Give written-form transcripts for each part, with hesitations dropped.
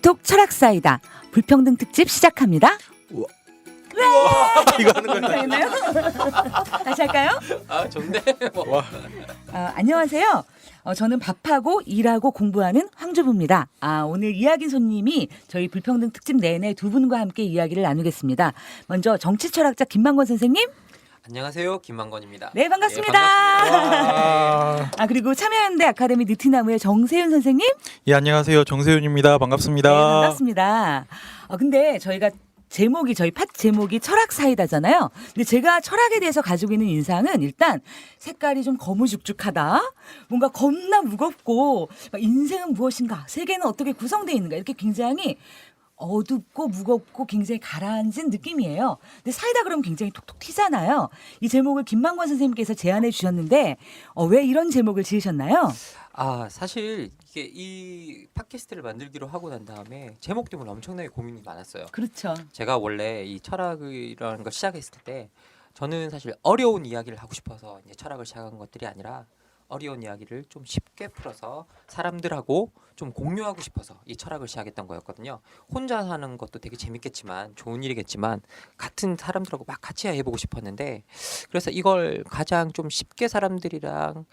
톡톡 철학사이다 불평등 특집 시작합니다. 우와. 네. 이거 하는 거예요? 되나요? 다시 할까요? 아 좋네. 와. 안녕하세요. 저는 밥하고 일하고 공부하는 황주부입니다. 오늘 이야기 손님이 저희 불평등 특집 내내 두 분과 함께 이야기를 나누겠습니다. 먼저 정치철학자 김만권 선생님. 안녕하세요, 김만권입니다. 네, 반갑습니다. 예, 반갑습니다. 그리고 참여연대 아카데미 느티나무의 정세윤 선생님. 예, 안녕하세요. 정세윤입니다. 반갑습니다. 네, 반갑습니다. 근데 저희가 저희 팟 제목이 철학 사이다잖아요. 근데 제가 철학에 대해서 가지고 있는 인상은 일단 색깔이 좀 거무죽죽하다. 뭔가 겁나 무겁고 인생은 무엇인가? 세계는 어떻게 구성되어 있는가? 이렇게 굉장히 어둡고 무겁고 굉장히 가라앉은 느낌이에요. 근데 사이다 그러면 굉장히 톡톡 튀잖아요. 이 제목을 김만권 선생님께서 제안해 주셨는데 왜 이런 제목을 지으셨나요? 사실 이게 이 팟캐스트를 만들기로 하고 난 다음에 제목 때문에 엄청나게 고민이 많았어요. 그렇죠. 제가 원래 이 철학이라는 걸 시작했을 때 저는 사실 어려운 이야기를 하고 싶어서 이제 철학을 시작한 것들이 아니라 어려운 이야기를 좀 쉽게 풀어서 사람들하고 좀 공유하고 싶어서 이 철학을 시작했던 거였거든요. 혼자 하는 것도 되게 재밌겠지만 좋은 일이겠지만 같은 사람들하고 막 같이 해보고 싶었는데 그래서 이걸 가장 좀 쉽게 사람들이랑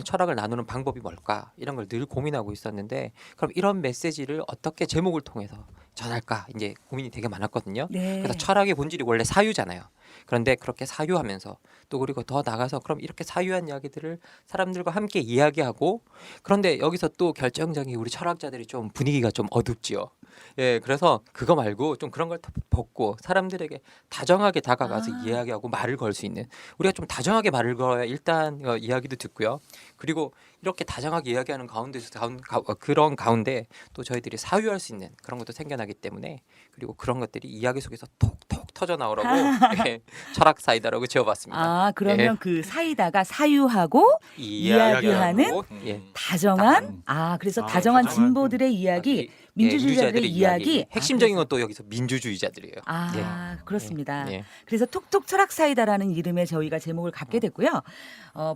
철학을 나누는 방법이 뭘까 이런 걸 늘 고민하고 있었는데 그럼 이런 메시지를 어떻게 제목을 통해서 전할까 이제 고민이 되게 많았거든요. 네. 그래서 철학의 본질이 원래 사유잖아요. 그런데 그렇게 사유하면서 또 그리고 더 나가서 그럼 이렇게 사유한 이야기들을 사람들과 함께 이야기하고 그런데 여기서 또 결정적인 우리 철학자들이 좀 분위기가 좀 어둡지요. 예, 그래서 그거 말고 좀 그런 걸 벗고 사람들에게 다정하게 다가가서 이야기하고 말을 걸 수 있는 우리가 좀 다정하게 말을 걸어야 일단 이야기도 듣고요. 그리고 이렇게 다정하게 이야기하는 그런 가운데 또 저희들이 사유할 수 있는 그런 것도 생겨나기 때문에 그리고 그런 것들이 이야기 속에서 톡톡 터져 나오라고 예, 철학 사이다라고 지어봤습니다. 그러면 예. 그 사이다가 사유하고 이야기하는 예. 다정한 그래서 다정한 다정한 진보들의 이야기, 민주주의자들의 이야기. 핵심적인 건 또 여기서 민주주의자들이에요. 그렇습니다. 예. 그래서 톡톡 철학 사이다라는 이름의 저희가 제목을 갖게 됐고요.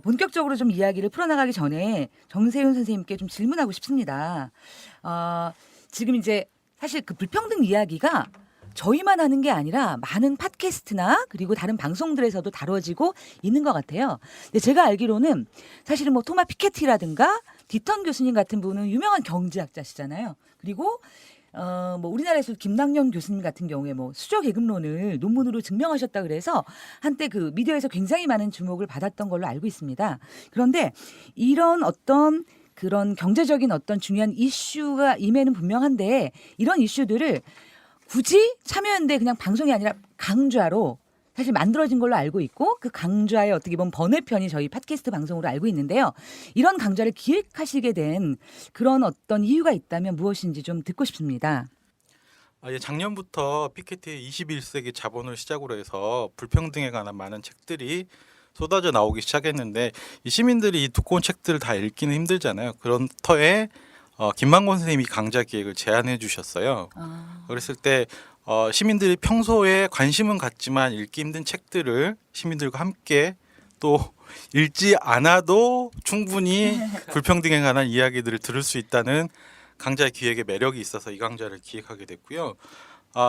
본격적으로 좀 이야기를 풀어나가기 전에 정세윤 선생님께 좀 질문하고 싶습니다. 지금 이제 사실 그 불평등 이야기가 저희만 하는 게 아니라 많은 팟캐스트나 그리고 다른 방송들에서도 다뤄지고 있는 것 같아요. 근데 제가 알기로는 사실은 뭐 토마 피케티라든가 디턴 교수님 같은 분은 유명한 경제학자시잖아요. 그리고 뭐 우리나라에서 김남년 교수님 같은 경우에 뭐 수저 계급론을 논문으로 증명하셨다 그래서 한때 그 미디어에서 굉장히 많은 주목을 받았던 걸로 알고 있습니다. 그런데 이런 어떤 그런 경제적인 어떤 중요한 이슈가 임에는 분명한데 이런 이슈들을 굳이 참여연대 그냥 방송이 아니라 강좌로 사실 만들어진 걸로 알고 있고 그 강좌의 어떻게 보면 번외편이 저희 팟캐스트 방송으로 알고 있는데요. 이런 강좌를 기획하시게 된 그런 어떤 이유가 있다면 무엇인지 좀 듣고 싶습니다. 작년부터 피케티의 21세기 자본을 시작으로 해서 불평등에 관한 많은 책들이 쏟아져 나오기 시작했는데 이 시민들이 이 두꺼운 책들을 다 읽기는 힘들잖아요. 그런 터에 김만권 선생님이 강좌 기획을 제안해 주셨어요. 그랬을 때 시민들이 평소에 관심은 갖지만 읽기 힘든 책들을 시민들과 함께 또 읽지 않아도 충분히 불평등에 관한 이야기들을 들을 수 있다는 강좌 기획의 매력이 있어서 이 강좌를 기획하게 됐고요.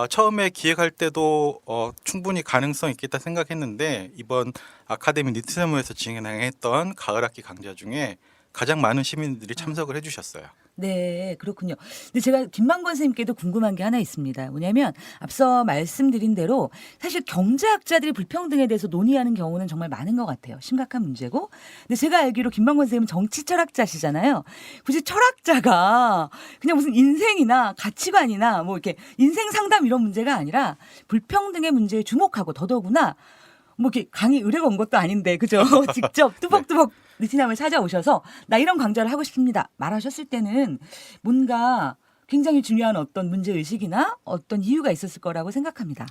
처음에 기획할 때도 충분히 가능성 있겠다 생각했는데 이번 아카데미 니트나무에서 진행했던 가을학기 강좌 중에 가장 많은 시민들이 참석을 해주셨어요. 네, 그렇군요. 근데 제가 김만권 선생님께도 궁금한 게 하나 있습니다. 뭐냐면 앞서 말씀드린 대로 사실 경제학자들이 불평등에 대해서 논의하는 경우는 정말 많은 것 같아요. 심각한 문제고. 근데 제가 알기로 김만권 선생님은 정치철학자시잖아요. 굳이 철학자가 그냥 무슨 인생이나 가치관이나 뭐 이렇게 인생 상담 이런 문제가 아니라 불평등의 문제에 주목하고 더더구나 뭐 이렇게 강의 의뢰가 온 것도 아닌데 그죠? 직접 뚜벅뚜벅 느티남을 찾아오셔서 나 이런 강좌를 하고 싶습니다. 말하셨을 때는 뭔가 굉장히 중요한 어떤 문제의식이나 어떤 이유가 있었을 거라고 생각합니다.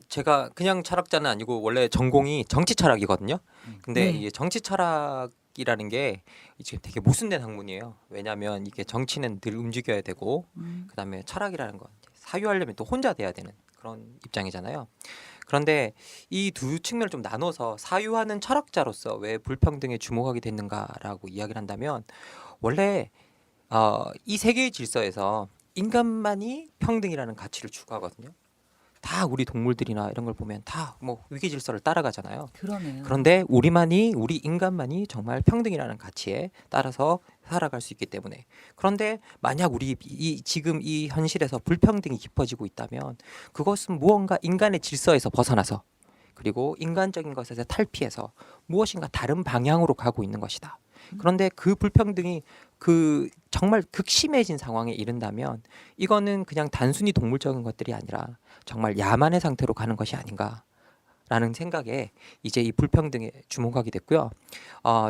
제가 그냥 철학자는 아니고 원래 전공이 정치 철학이거든요. 근데 네. 이게 정치 철학이라는 게 지금 되게 모순된 학문이에요. 왜냐하면 이게 정치는 늘 움직여야 되고 그다음에 철학이라는 건 사유하려면 또 혼자 돼야 되는 그런 입장이잖아요. 그런데 이 두 측면을 좀 나눠서 사유하는 철학자로서 왜 불평등에 주목하게 됐는가라고 이야기를 한다면 원래 이 세계의 질서에서 인간만이 평등이라는 가치를 추구하거든요. 다 우리 동물들이나 이런 걸 보면 다 뭐 위계 질서를 따라가잖아요. 그러네요. 그런데 우리 인간만이 정말 평등이라는 가치에 따라서 살아갈 수 있기 때문에. 그런데 만약 우리 지금 이 현실에서 불평등이 깊어지고 있다면 그것은 무언가 인간의 질서에서 벗어나서 그리고 인간적인 것에서 탈피해서 무엇인가 다른 방향으로 가고 있는 것이다. 그런데 그 불평등이 그 정말 극심해진 상황에 이른다면 이거는 그냥 단순히 동물적인 것들이 아니라 정말 야만의 상태로 가는 것이 아닌가라는 생각에 이제 이 불평등에 주목하게 됐고요.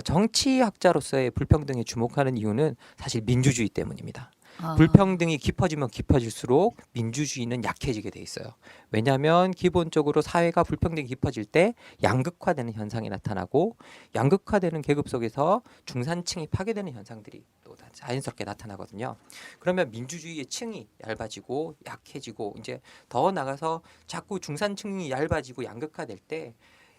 정치학자로서의 불평등에 주목하는 이유는 사실 민주주의 때문입니다. 불평등이 깊어지면 깊어질수록 민주주의는 약해지게 돼 있어요. 왜냐하면 기본적으로 사회가 불평등이 깊어질 때 양극화되는 현상이 나타나고 양극화되는 계급 속에서 중산층이 파괴되는 현상들이 또 자연스럽게 나타나거든요. 그러면 민주주의의 층이 얇아지고 약해지고 이제 더 나가서 자꾸 중산층이 얇아지고 양극화될 때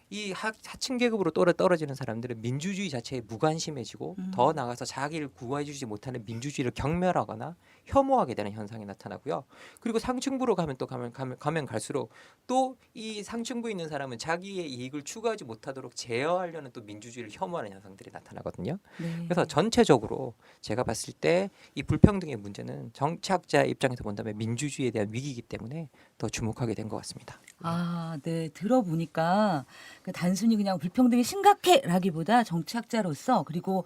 이 하층 계급으로 떨어지는 사람들은 민주주의 자체에 무관심해지고 더 나가서 자기를 구해주지 못하는 민주주의를 경멸하거나 혐오하게 되는 현상이 나타나고요. 그리고 상층부로 가면 또 가면 갈수록 또 이 상층부에 있는 사람은 자기의 이익을 추구하지 못하도록 제어하려는 또 민주주의를 혐오하는 현상들이 나타나거든요. 네. 그래서 전체적으로 제가 봤을 때 이 불평등의 문제는 정치학자의 입장에서 본다면 민주주의에 대한 위기이기 때문에 더 주목하게 된 것 같습니다. 네. 들어보니까 단순히 그냥 불평등이 심각해라기보다 정치학자로서 그리고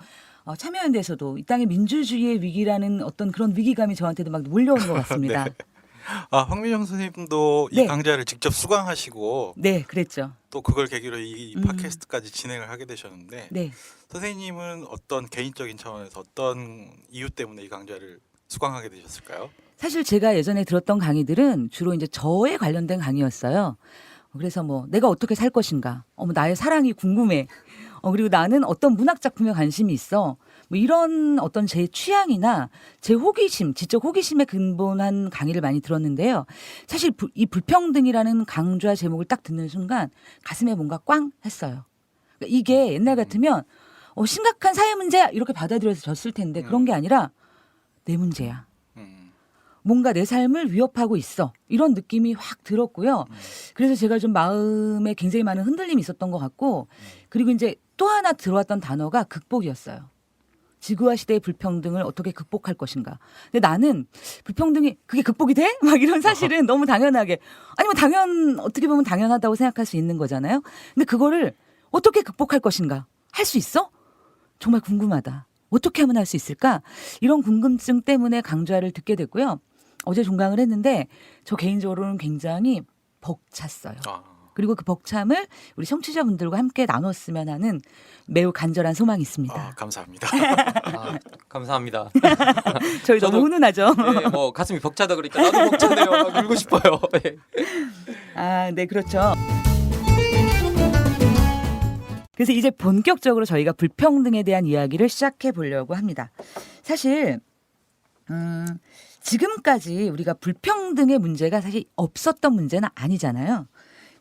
참여연대에서도 이 땅의 민주주의의 위기라는 어떤 그런 위기감이 저한테도 막 몰려오는 것 같습니다. 네. 황민정 선생님도 이 네. 강좌를 직접 수강하시고 네, 그랬죠. 또 그걸 계기로 이 팟캐스트까지 진행을 하게 되셨는데 네. 선생님은 어떤 개인적인 차원에서 어떤 이유 때문에 이 강좌를 수강하게 되셨을까요? 사실 제가 예전에 들었던 강의들은 주로 이제 저에 관련된 강의였어요. 그래서 뭐 내가 어떻게 살 것인가, 나의 사랑이 궁금해, 그리고 나는 어떤 문학 작품에 관심이 있어. 뭐 이런 어떤 제 취향이나 제 호기심, 지적 호기심에 근본한 강의를 많이 들었는데요. 사실 이 불평등이라는 강좌 제목을 딱 듣는 순간 가슴에 뭔가 꽝 했어요. 그러니까 이게 옛날 같으면 심각한 사회 문제야 이렇게 받아들여졌을 텐데 그런 게 아니라 내 문제야. 뭔가 내 삶을 위협하고 있어. 이런 느낌이 확 들었고요. 그래서 제가 좀 마음에 굉장히 많은 흔들림이 있었던 것 같고 그리고 이제 또 하나 들어왔던 단어가 극복이었어요. 지구와 시대의 불평등을 어떻게 극복할 것인가. 근데 나는 불평등이 그게 극복이 돼? 막 이런 사실은 너무 당연하게 어떻게 보면 당연하다고 생각할 수 있는 거잖아요. 근데 그거를 어떻게 극복할 것인가? 할 수 있어? 정말 궁금하다. 어떻게 하면 할 수 있을까? 이런 궁금증 때문에 강좌를 듣게 됐고요. 어제 종강을 했는데 저 개인적으로는 굉장히 벅찼어요. 그리고 그 벅참을 우리 청취자분들과 함께 나눴으면 하는 매우 간절한 소망이 있습니다. 감사합니다. 감사합니다. 저희 너무 훈훈하죠? 네, 뭐 가슴이 벅차다 그러니까 나도 벅차네요. 막 울고 싶어요. 네, 그렇죠. 그래서 이제 본격적으로 저희가 불평등에 대한 이야기를 시작해 보려고 합니다. 사실 지금까지 우리가 불평등의 문제가 사실 없었던 문제는 아니잖아요.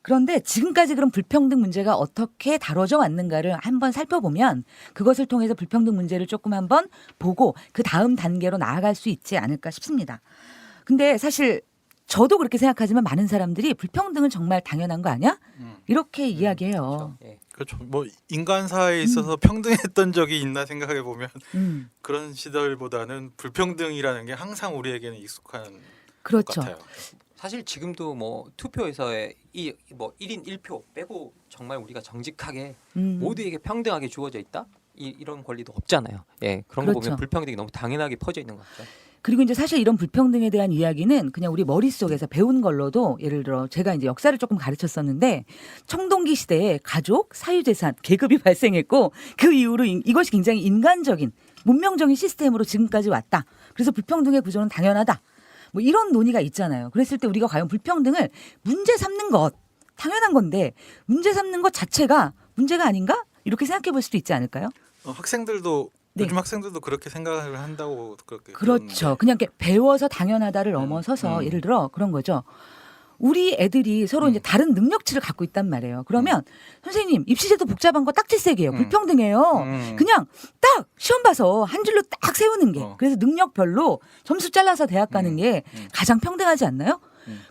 그런데 지금까지 그런 불평등 문제가 어떻게 다뤄져 왔는가를 한번 살펴보면 그것을 통해서 불평등 문제를 조금 한번 보고 그 다음 단계로 나아갈 수 있지 않을까 싶습니다. 근데 사실 저도 그렇게 생각하지만 많은 사람들이 불평등은 정말 당연한 거 아니야? 이렇게 이야기해요. 그렇죠. 예. 그렇죠. 뭐 인간사에 있어서 평등했던 적이 있나 생각해 보면 그런 시절보다는 불평등이라는 게 항상 우리에게는 익숙한 그렇죠. 것 같아요. 사실 지금도 뭐 투표에서의 이 뭐 1인 1표 빼고 정말 우리가 정직하게 모두에게 평등하게 주어져 있다? 이런 권리도 없잖아요. 예. 그런 거 그렇죠. 보면 불평등이 너무 당연하게 퍼져 있는 것 같죠. 그리고 이제 사실 이런 불평등에 대한 이야기는 그냥 우리 머릿속에서 배운 걸로도 예를 들어 제가 이제 역사를 조금 가르쳤었는데 청동기 시대에 가족, 사유재산, 계급이 발생했고 그 이후로 이것이 굉장히 인간적인 문명적인 시스템으로 지금까지 왔다. 그래서 불평등의 구조는 당연하다. 뭐 이런 논의가 있잖아요. 그랬을 때 우리가 과연 불평등을 문제 삼는 것 당연한 건데 문제 삼는 것 자체가 문제가 아닌가? 이렇게 생각해 볼 수도 있지 않을까요? 학생들도 네. 요즘 학생들도 그렇게 생각을 한다고 그렇게 그렇죠. 들었는데. 그냥 이렇게 배워서 당연하다를 넘어서서 예를 들어 그런 거죠. 우리 애들이 서로 이제 다른 능력치를 갖고 있단 말이에요. 그러면 선생님 입시제도 복잡한 거 딱지색이에요. 불평등해요. 그냥 딱 시험 봐서 한 줄로 딱 세우는 게 그래서 능력별로 점수 잘라서 대학 가는 게 가장 평등하지 않나요?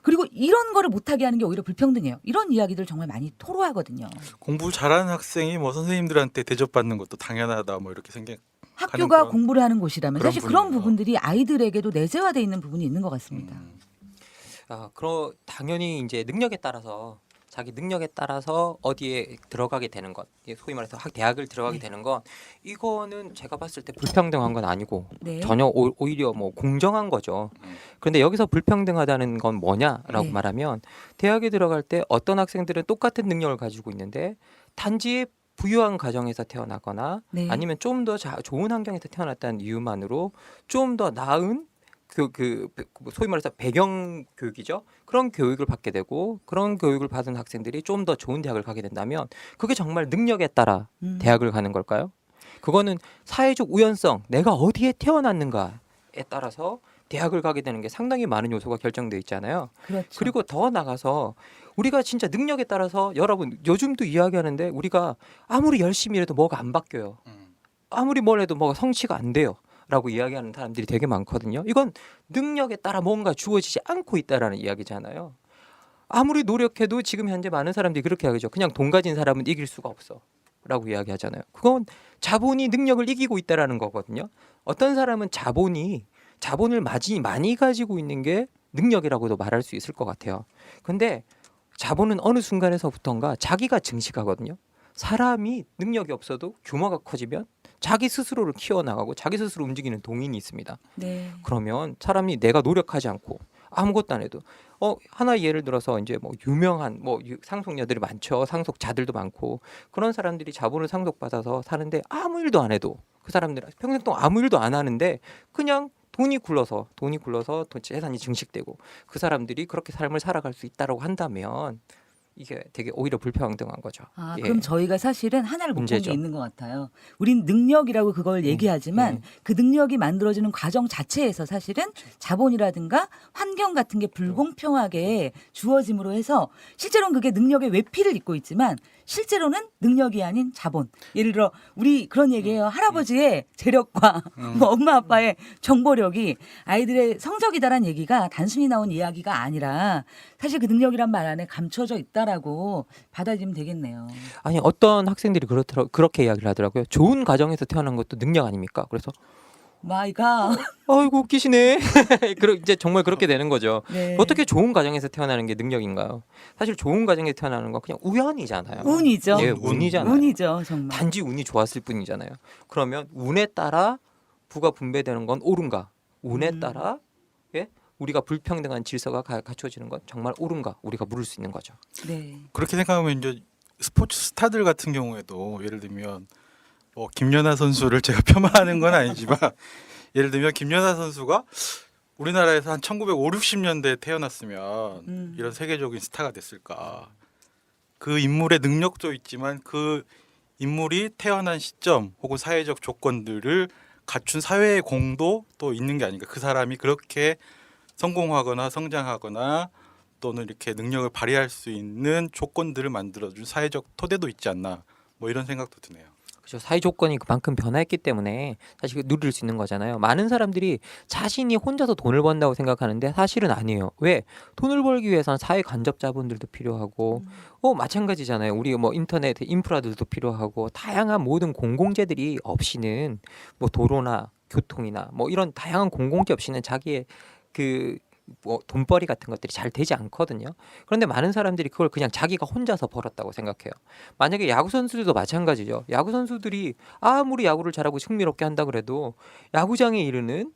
그리고 이런 거를 못하게 하는 게 오히려 불평등해요. 이런 이야기들 정말 많이 토로하거든요. 공부 잘하는 학생이 뭐 선생님들한테 대접받는 것도 당연하다 뭐 이렇게 생각. 학교가 그런- 공부를 하는 곳이라면 그런 사실 그런 분위기가. 부분들이 아이들에게도 내재화돼 있는 부분이 있는 것 같습니다. 그럼 당연히 이제 능력에 따라서 자기 능력에 따라서 어디에 들어가게 되는 것, 소위 말해서 대학을 들어가게 네. 되는 건 이거는 제가 봤을 때 불평등한 건 아니고 네. 전혀 오히려 뭐 공정한 거죠. 그런데 여기서 불평등하다는 건 뭐냐라고 네. 말하면 대학에 들어갈 때 어떤 학생들은 똑같은 능력을 가지고 있는데 단지 부유한 가정에서 태어나거나 네. 아니면 좀 더 좋은 환경에서 태어났다는 이유만으로 좀 더 나은 소위 말해서 배경 교육이죠. 그런 교육을 받게 되고 그런 교육을 받은 학생들이 좀 더 좋은 대학을 가게 된다면 그게 정말 능력에 따라 대학을 가는 걸까요? 그거는 사회적 우연성, 내가 어디에 태어났는가에 따라서 대학을 가게 되는 게 상당히 많은 요소가 결정돼 있잖아요. 그렇죠. 그리고 더 나가서 우리가 진짜 능력에 따라서 여러분 요즘도 이야기하는데 우리가 아무리 열심히 해도 뭐가 안 바뀌어요. 아무리 뭘 해도 뭐가 성취가 안 돼요. 라고 이야기하는 사람들이 되게 많거든요. 이건 능력에 따라 뭔가 주어지지 않고 있다라는 이야기잖아요. 아무리 노력해도 지금 현재 많은 사람들이 그렇게 하죠. 그냥 돈 가진 사람은 이길 수가 없어. 라고 이야기하잖아요. 그건 자본이 능력을 이기고 있다라는 거거든요. 어떤 사람은 자본을 많이 가지고 있는 게 능력이라고도 말할 수 있을 것 같아요. 근데 자본은 어느 순간에서부턴가 자기가 증식하거든요. 사람이 능력이 없어도 규모가 커지면 자기 스스로를 키워나가고 자기 스스로 움직이는 동인이 있습니다. 네. 그러면 사람이 내가 노력하지 않고 아무것도 안 해도 하나 예를 들어서 이제 뭐 유명한 상속녀들이 많죠. 상속자들도 많고 그런 사람들이 자본을 상속받아서 사는데 아무 일도 안 해도 그 사람들 평생 동안 아무 일도 안 하는데 그냥 돈이 굴러서 재산이 증식되고 그 사람들이 그렇게 삶을 살아갈 수 있다라고 한다면 이게 되게 오히려 불평등한 거죠. 예. 그럼 저희가 사실은 하나를 못 본 게 문제죠. 있는 것 같아요. 우린 능력이라고 그걸 얘기하지만 그 능력이 만들어지는 과정 자체에서 사실은 자본이라든가 환경 같은 게 불공평하게 주어짐으로 해서 실제로는 그게 능력의 외피를 입고 있지만 실제로는 능력이 아닌 자본. 예를 들어 우리 그런 얘기해요. 할아버지의 재력과 뭐 엄마 아빠의 정보력이 아이들의 성적이다라는 얘기가 단순히 나온 이야기가 아니라 사실 그 능력이란 말 안에 감춰져 있다라고 받아들이면 되겠네요. 아니 어떤 학생들이 그렇게 이야기를 하더라고요. 좋은 가정에서 태어난 것도 능력 아닙니까? 그래서 마이 갓. 아이고 웃기시네. 이제 정말 그렇게 되는 거죠. 네. 어떻게 좋은 가정에서 태어나는 게 능력인가요? 사실 좋은 가정에서 태어나는 건 그냥 우연이잖아요. 운이죠. 예, 운이잖아요. 운이죠, 정말. 단지 운이 좋았을 뿐이잖아요. 그러면 운에 따라 부가 분배되는 건 옳은가? 운에 따라 우리가 불평등한 질서가 갖춰지는 건 정말 옳은가? 우리가 물을 수 있는 거죠. 네. 그렇게 생각하면 이제 스포츠 스타들 같은 경우에도 예를 들면 뭐 김연아 선수를 제가 폄하하는 건 아니지만 예를 들면 김연아 선수가 우리나라에서 한 1950, 60년대에 태어났으면 이런 세계적인 스타가 됐을까? 그 인물의 능력도 있지만 그 인물이 태어난 시점 혹은 사회적 조건들을 갖춘 사회의 공도 또 있는 게 아닌가? 그 사람이 그렇게 성공하거나 성장하거나 또는 이렇게 능력을 발휘할 수 있는 조건들을 만들어준 사회적 토대도 있지 않나? 뭐 이런 생각도 드네요. 그렇죠. 사회 조건이 그만큼 변화했기 때문에 사실 누릴 수 있는 거잖아요. 많은 사람들이 자신이 혼자서 돈을 번다고 생각하는데 사실은 아니에요. 왜? 돈을 벌기 위해서는 사회 간접 자본들도 필요하고 마찬가지잖아요. 우리 뭐 인터넷 인프라들도 필요하고 다양한 모든 공공재들이 없이는 뭐 도로나 교통이나 뭐 이런 다양한 공공재 없이는 자기의 돈벌이 같은 것들이 잘 되지 않거든요. 그런데 많은 사람들이 그걸 그냥 자기가 혼자서 벌었다고 생각해요. 만약에 야구 선수들도 마찬가지죠. 야구 선수들이 아무리 야구를 잘하고 흥미롭게 한다 그래도 야구장에 이르는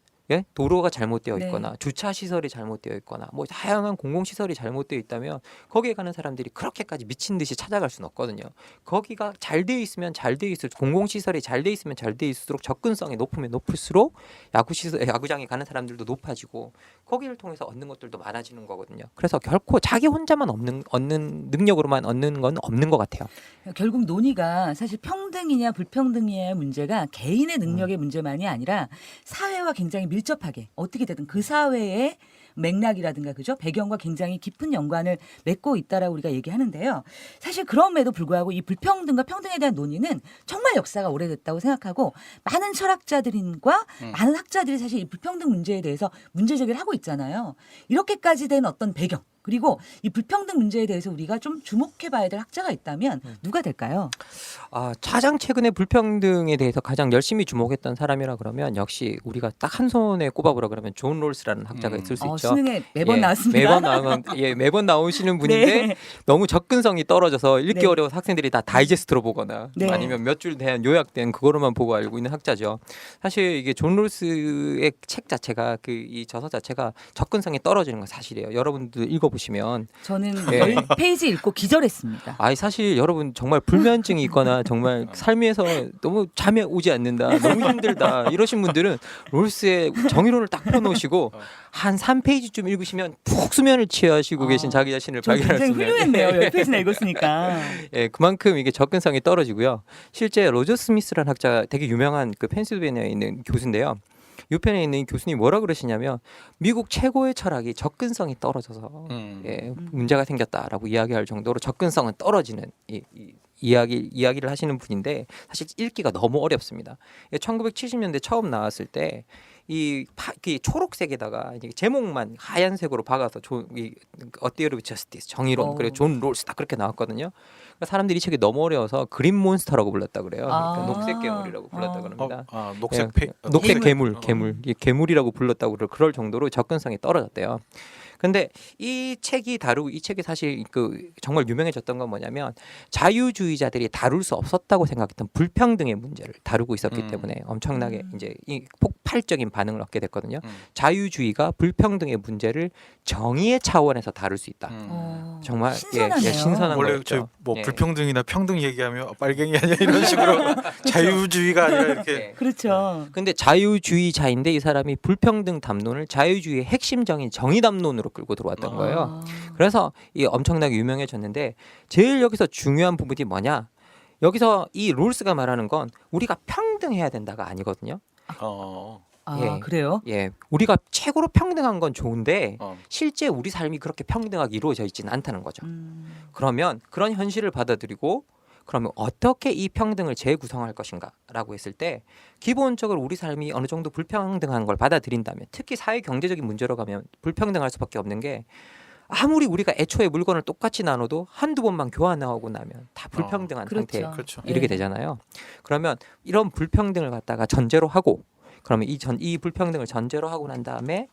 도로가 잘못되어 있거나 네. 주차 시설이 잘못되어 있거나 뭐 다양한 공공 시설이 잘못되어 있다면 거기에 가는 사람들이 그렇게까지 미친 듯이 찾아갈 수는 없거든요. 거기가 잘 되어 있으면 잘 되어 있을수록 공공 시설이 잘 되어 있으면 잘 되어 있을수록 접근성이 높으면 높을수록 야구장에 가는 사람들도 높아지고 거기를 통해서 얻는 것들도 많아지는 거거든요. 그래서 결코 자기 혼자만 얻는 능력으로만 얻는 건 없는 것 같아요. 결국 논의가 사실 평등이냐 불평등이냐의 문제가 개인의 능력의 문제만이 아니라 사회와 굉장히 밀접하게 어떻게 되든 그 사회에 맥락이라든가 그죠? 배경과 굉장히 깊은 연관을 맺고 있다라고 우리가 얘기하는데요. 사실 그럼에도 불구하고 이 불평등과 평등에 대한 논의는 정말 역사가 오래됐다고 생각하고 많은 철학자들과 많은 학자들이 사실 이 불평등 문제에 대해서 문제 제기를 하고 있잖아요. 이렇게까지 된 어떤 배경 그리고 이 불평등 문제에 대해서 우리가 좀 주목해봐야 될 학자가 있다면 누가 될까요? 가장 최근에 불평등에 대해서 가장 열심히 주목했던 사람이라 그러면 역시 우리가 딱 한 손에 꼽아보라 그러면 존 롤스라는 학자가 있을 수 있죠. 수능에 매번 예, 나왔습니다. 매번 나오시는 분인데 네. 너무 접근성이 떨어져서 읽기 네. 어려워서 학생들이 다 다이제스트로 보거나 네. 아니면 몇 줄 대한 요약된 그거로만 보고 알고 있는 학자죠. 사실 이게 존 롤스의 책 자체가 이 저서 자체가 접근성이 떨어지는 건 사실이에요. 여러분들 읽어보시면 저는 예. 10페이지 읽고 기절했습니다. 사실 여러분 정말 불면증이 있거나 정말 삶에서 너무 잠이 오지 않는다, 너무 힘들다 이러신 분들은 롤스의 정의론을 딱 펴놓으시고 한 3페이지쯤 읽으시면 푹 수면을 취하시고 계신 자기 자신을 저 발견할 수 굉장히 있는. 훌륭했네요. 10페이지나 읽었으니까. 예, 그만큼 이게 접근성이 떨어지고요. 실제 로저 스미스라는 학자가 되게 유명한 그 펜실베니아에 있는 교수인데요. 이 편에 있는 교수님이 뭐라 그러시냐면 미국 최고의 철학이 접근성이 떨어져서 문제가 생겼다라고 이야기할 정도로 접근성은 떨어지는 이야기를 하시는 분인데 사실 읽기가 너무 어렵습니다. 1970년대 처음 나왔을 때 이 초록색에다가 제목만 하얀색으로 박아서 A Theory of Justice 정의론 그리고 존 롤스 딱 그렇게 나왔거든요. 그러니까 사람들이 이 책이 너무 어려워서 그린 몬스터라고 불렀다 그래요. 그러니까 녹색 괴물이라고 불렀다 그럽니다. 녹색 괴물. 이게 괴물이라고 불렀다고 그럴 정도로 접근성이 떨어졌대요. 근데 이 책이 사실 정말 유명해졌던 건 뭐냐면 자유주의자들이 다룰 수 없었다고 생각했던 불평등의 문제를 다루고 있었기 때문에 엄청나게 이제 이 폭발적인 반응을 얻게 됐거든요. 자유주의가 불평등의 문제를 정의의 차원에서 다룰 수 있다. 정말 신선하네요. 신선한 원래 거였죠. 불평등이나 평등 얘기하면 빨갱이 아니야 이런 식으로 자유주의가 아니라 이렇게 그렇죠. 근데 자유주의자인데 이 사람이 불평등 담론을 자유주의의 핵심적인 정의 담론으로 끌고 들어왔던 거예요. 그래서 이 엄청나게 유명해졌는데 제일 여기서 중요한 부분이 뭐냐? 여기서 이 롤스가 말하는 건 우리가 평등해야 된다가 아니거든요. 그래요? 예, 우리가 최고로 평등한 건 좋은데 실제 우리 삶이 그렇게 평등하게 이루어져 있지는 않다는 거죠. 그러면 그런 현실을 받아들이고 그러면 어떻게 이 평등을 재구성할 것인가라고 했을 때 기본적으로 우리 삶이 어느 정도 불평등한 걸 받아들인다면 특히 사회 경제적인 문제로 가면 불평등할 수밖에 없는 게 아무리 우리가 애초에 물건을 똑같이 나눠도 한두 번만 교환하고 나면 다 불평등한 상태에 이르게 되잖아요. 그러면 이런 불평등을 갖다가 전제로 하고 그러면 이 불평등을 전제로 하고 난 다음에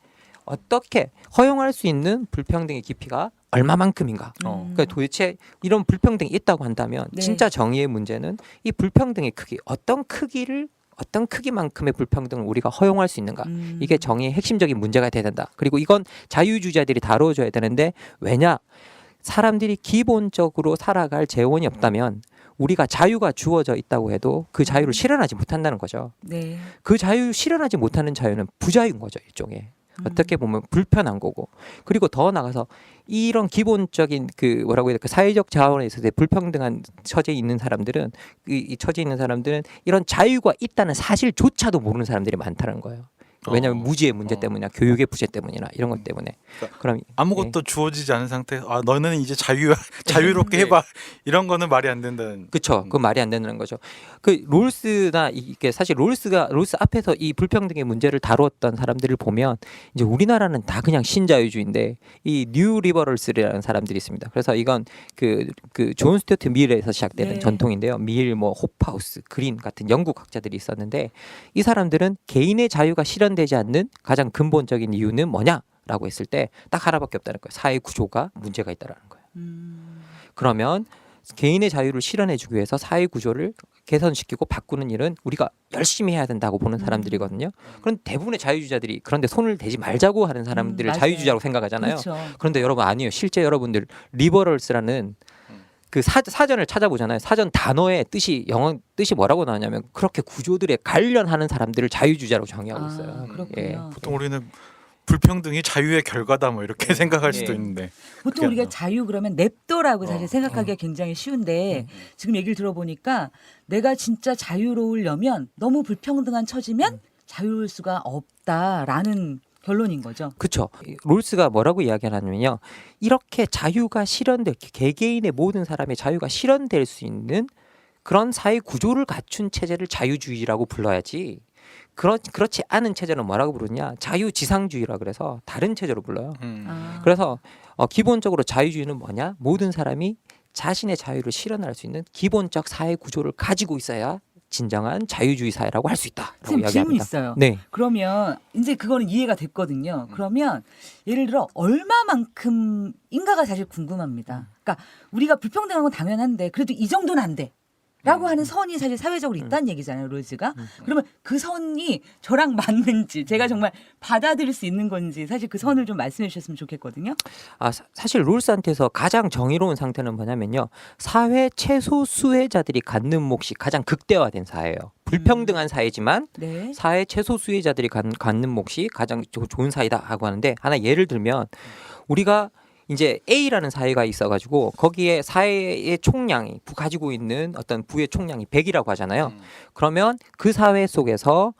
어떻게 허용할 수 있는 불평등의 깊이가 얼마만큼인가. 그러니까 도대체 이런 불평등이 있다고 한다면 진짜 정의의 문제는 이 불평등의 크기, 어떤 크기만큼의 불평등을 우리가 허용할 수 있는가. 이게 정의의 핵심적인 문제가 돼야 된다. 그리고 이건 자유주의자들이 다뤄줘야 되는데 왜냐? 사람들이 기본적으로 살아갈 재원이 없다면 우리가 자유가 주어져 있다고 해도 그 자유를 실현하지 못한다는 거죠. 네. 그 자유 실현하지 못하는 자유는 부자유인 거죠, 일종의. 어떻게 보면 불편한 거고. 그리고 더 나가서 이런 기본적인 뭐라고 해야 될까 사회적 자원에 있어서 불평등한 처지에 있는 사람들은 이 처지에 있는 사람들은 이런 자유가 있다는 사실조차도 모르는 사람들이 많다는 거예요. 왜냐하면 무지의 문제 때문이나 교육의 부재 때문이나 이런 것 때문에. 그럼 아무것도 주어지지 않은 상태. 너는 이제 자유롭게 해봐. 이런 거는 말이 안 된다는. 그렇죠. 그 말이 안 된다는 거죠. 롤스나 이게 사실 롤스 앞에서 이 불평등의 문제를 다루었던 사람들을 보면 이제 우리나라는 다 그냥 신자유주의인데 이 뉴 리버럴스라는 사람들이 있습니다. 그래서 이건 존 스튜어트 밀에서 시작되는 전통인데요. 밀, 호프하우스, 그린 같은 영국 학자들이 있었는데 이 사람들은 개인의 자유가 실현되지 않는 가장 근본적인 이유는 뭐냐라고 했을 때 딱 하나밖에 없다는 거예요. 사회 구조가 문제가 있다라는 거예요. 그러면 개인의 자유를 실현해주기 위해서 사회 구조를 개선시키고 바꾸는 일은 우리가 열심히 해야 된다고 보는 사람들이거든요. 그런데 대부분의 자유주의자들이 그런데 손을 대지 말자고 하는 사람들을 자유주의자로 생각하잖아요. 그렇죠. 그런데 여러분 아니에요. 실제 여러분들 리버럴스라는 사전을 찾아보잖아요. 사전 단어의 영어 뜻이 뭐라고 나오냐면 그렇게 구조들에 관련하는 사람들을 자유주의자로 정의하고 있어요. 그렇군요. 보통 우리는 불평등이 자유의 결과다 뭐 이렇게 생각할 수도 있는데 보통 우리가 자유 그러면 냅둬라고 사실 생각하기가 굉장히 쉬운데 지금 얘기를 들어보니까 내가 진짜 자유로우려면 너무 불평등한 처지면 자유로울 수가 없다라는 결론인 거죠. 그렇죠. 롤스가 뭐라고 이야기하냐면요. 이렇게 자유가 실현될 개개인의 모든 사람의 자유가 실현될 수 있는 그런 사회 구조를 갖춘 체제를 자유주의라고 불러야지. 그렇지 않은 체제는 뭐라고 부르냐? 자유지상주의라 그래서 다른 체제로 불러요. 아. 그래서 기본적으로 자유주의는 뭐냐? 모든 사람이 자신의 자유를 실현할 수 있는 기본적 사회 구조를 가지고 있어야 진정한 자유주의 사회라고 할 수 있다라고 선생님 질문 이야기합니다. 있어요. 네. 그러면 이제 그거는 이해가 됐거든요. 그러면 예를 들어 얼마만큼인가가 사실 궁금합니다. 그러니까 우리가 불평등한 건 당연한데 그래도 이 정도는 안 돼. 라고 하는 선이 사실 사회적으로 있다는 얘기잖아요, 롤즈가. 그러면 그 선이 저랑 맞는지, 제가 정말 받아들일 수 있는 건지 사실 그 선을 좀 말씀해 주셨으면 좋겠거든요. 사실 롤스한테서 가장 정의로운 상태는 뭐냐면요. 사회 최소 수혜자들이 갖는 몫이 가장 극대화된 사회예요. 불평등한 사회지만 네. 사회 최소 수혜자들이 갖는 몫이 가장 좋은 사회다라고 하는데 하나 예를 들면 우리가 이제 A라는 사회가 있어가지고 거기에 사회의 총량이 가지고 있는 어떤 부의 총량이 100이라고 하잖아요. 그러면 그 사회 속에서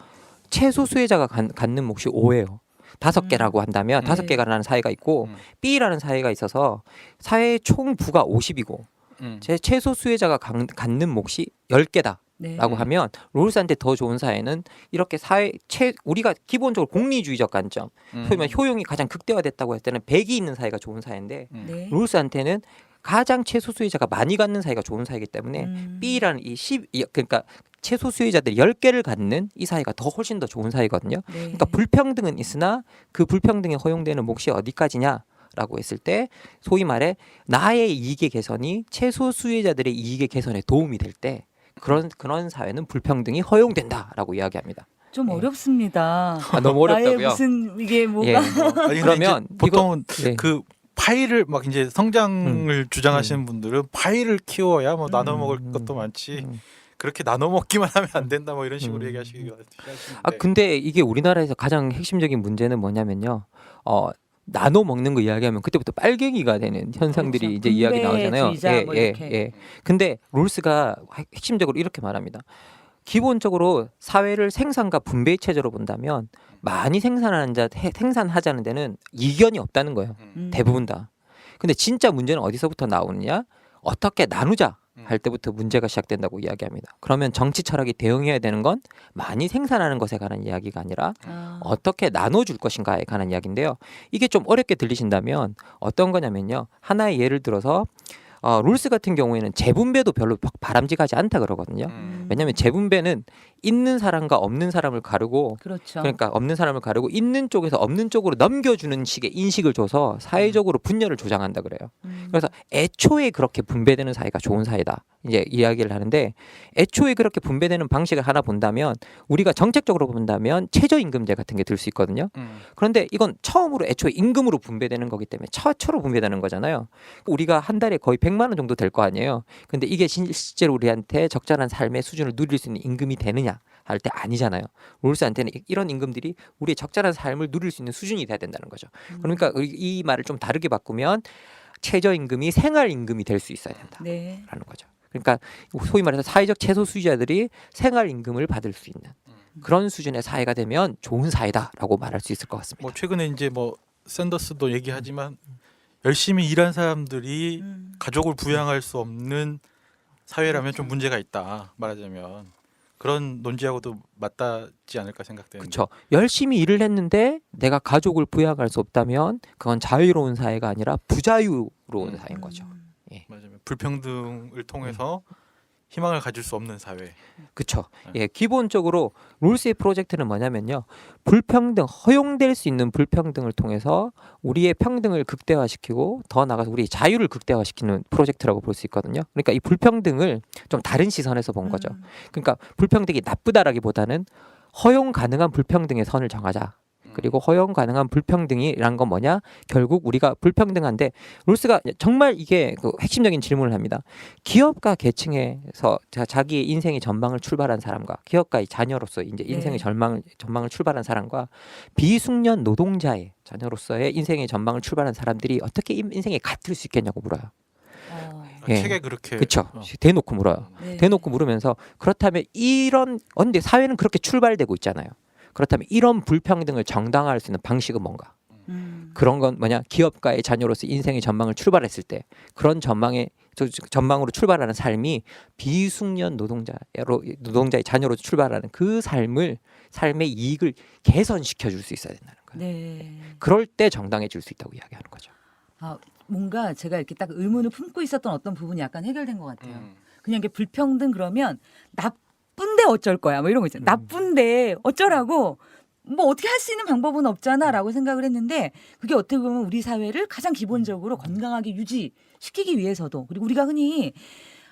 최소 수혜자가 갖는 몫이 5예요. 5개라고 한다면 5개가라는 사회가 있고 B라는 사회가 있어서 사회의 총 부가 50이고 제 최소 수혜자가 갖는 몫이 10개다. 네. 라고 하면 롤스한테 더 좋은 사회는 이렇게 우리가 기본적으로 공리주의적 관점 소위 말해 효용이 가장 극대화됐다고 했을 때는 100이 있는 사회가 좋은 사회인데 네. 롤스한테는 가장 최소 수혜자가 많이 갖는 사회가 좋은 사회이기 때문에 B라는 그러니까 최소 수혜자들이 10개를 갖는 이 사회가 훨씬 더 좋은 사회거든요. 네. 그러니까 불평등은 있으나 그 불평등에 허용되는 몫이 어디까지냐? 라고 했을 때 소위 말해 나의 이익의 개선이 최소 수혜자들의 이익의 개선에 도움이 될 때 그런 사회는 불평등이 허용된다라고 이야기합니다. 좀 예. 어렵습니다. 너무 나의 어렵다고요? 무슨 이게 뭐가 예. 아니, 근데 그러면 이제 보통은 네. 그 파이를 막 이제 성장을 주장하시는 분들은 파이를 키워야 뭐 나눠 먹을 것도 많지 그렇게 나눠 먹기만 하면 안 된다 뭐 이런 식으로 얘기하시기가 하시는데 근데 이게 우리나라에서 가장 핵심적인 문제는 뭐냐면요. 나눠 먹는 거 이야기하면 그때부터 빨갱이가 되는 현상들이 그렇죠. 이제 이야기 나오잖아요. 분배주의자 뭐 이렇게. 근데 롤스가 핵심적으로 이렇게 말합니다. 기본적으로 사회를 생산과 분배 체제로 본다면 많이 생산하자는 데는 이견이 없다는 거예요. 대부분 다. 근데 진짜 문제는 어디서부터 나오느냐? 어떻게 나누자 할 때부터 문제가 시작된다고 이야기합니다. 그러면 정치 철학이 대응해야 되는 건 많이 생산하는 것에 관한 이야기가 아니라 어떻게 나눠줄 것인가에 관한 이야기인데요. 이게 좀 어렵게 들리신다면 어떤 거냐면요. 하나의 예를 들어서 롤스 같은 경우에는 재분배도 별로 바람직하지 않다 그러거든요. 왜냐하면 재분배는 있는 사람과 없는 사람을 가르고 그렇죠. 그러니까 없는 사람을 가르고 있는 쪽에서 없는 쪽으로 넘겨주는 식의 인식을 줘서 사회적으로 분열을 조장한다 그래요. 그래서 애초에 그렇게 분배되는 사회가 좋은 사회다. 이제 이야기를 하는데 애초에 그렇게 분배되는 방식을 하나 본다면 우리가 정책적으로 본다면 최저임금제 같은 게 들 수 있거든요. 그런데 이건 처음으로 애초에 임금으로 분배되는 거기 때문에 처로 분배되는 거잖아요. 우리가 한 달에 거의 100만 원 정도 될 거 아니에요. 근데 이게 실제로 우리한테 적절한 삶의 수준을 누릴 수 있는 임금이 되느냐 할 때 아니잖아요. 롤스한테는 이런 임금들이 우리의 적절한 삶을 누릴 수 있는 수준이 돼야 된다는 거죠. 그러니까 이 말을 좀 다르게 바꾸면 최저임금이 생활임금이 될 수 있어야 된다라는 네. 거죠. 그러니까 소위 말해서 사회적 최소 수혜자들이 생활임금을 받을 수 있는 그런 수준의 사회가 되면 좋은 사회다라고 말할 수 있을 것 같습니다. 뭐 최근에 이제 뭐 샌더스도 얘기하지만 열심히 일한 사람들이 가족을 부양할 수 없는 사회라면 좀 문제가 있다 말하자면 그런 논지하고도 맞닿지 않을까 생각되는데. 그렇죠. 열심히 일을 했는데 내가 가족을 부양할 수 없다면 그건 자유로운 사회가 아니라 부자유로운 사회인 거죠. 맞아요. 불평등을 통해서 희망을 가질 수 없는 사회. 그렇죠. 예, 기본적으로 롤스의 프로젝트는 뭐냐면요. 불평등, 허용될 수 있는 불평등을 통해서 우리의 평등을 극대화시키고 더 나아가서 우리의 자유를 극대화시키는 프로젝트라고 볼 수 있거든요. 그러니까 이 불평등을 좀 다른 시선에서 본 거죠. 그러니까 불평등이 나쁘다라기보다는 허용 가능한 불평등의 선을 정하자. 그리고 허용 가능한 불평등이란 건 뭐냐? 결국 우리가 불평등한데 롤스가 정말 이게 그 핵심적인 질문을 합니다. 기업가 계층에서 자기의 인생의 전망을 출발한 사람과 기업가의 자녀로서 이제 인생의 전망을 출발한 사람과 비숙련 노동자의 자녀로서의 인생의 전망을 출발한 사람들이 어떻게 인생에 같을 수 있겠냐고 물어요. 예. 책에 그렇게. 그렇죠. 대놓고 물어요. 네. 대놓고 물으면서 그렇다면 근데 사회는 그렇게 출발되고 있잖아요. 그렇다면 이런 불평등을 정당화할 수 있는 방식은 뭔가? 그런 건 뭐냐? 기업가의 자녀로서 인생의 전망을 출발했을 때 그런 전망으로 출발하는 삶이 비숙련 노동자의 자녀로 출발하는 그 삶의 이익을 개선시켜 줄 수 있어야 된다는 거예요. 네. 그럴 때 정당해질 수 있다고 이야기하는 거죠. 아, 뭔가 제가 이렇게 딱 의문을 품고 있었던 어떤 부분이 약간 해결된 것 같아요. 그냥 이게 불평등 그러면 나쁜데 어쩔 거야 뭐 이런 거 있잖아요. 나쁜데 어쩌라고 뭐 어떻게 할 수 있는 방법은 없잖아라고 생각을 했는데 그게 어떻게 보면 우리 사회를 가장 기본적으로 건강하게 유지시키기 위해서도 그리고 우리가 흔히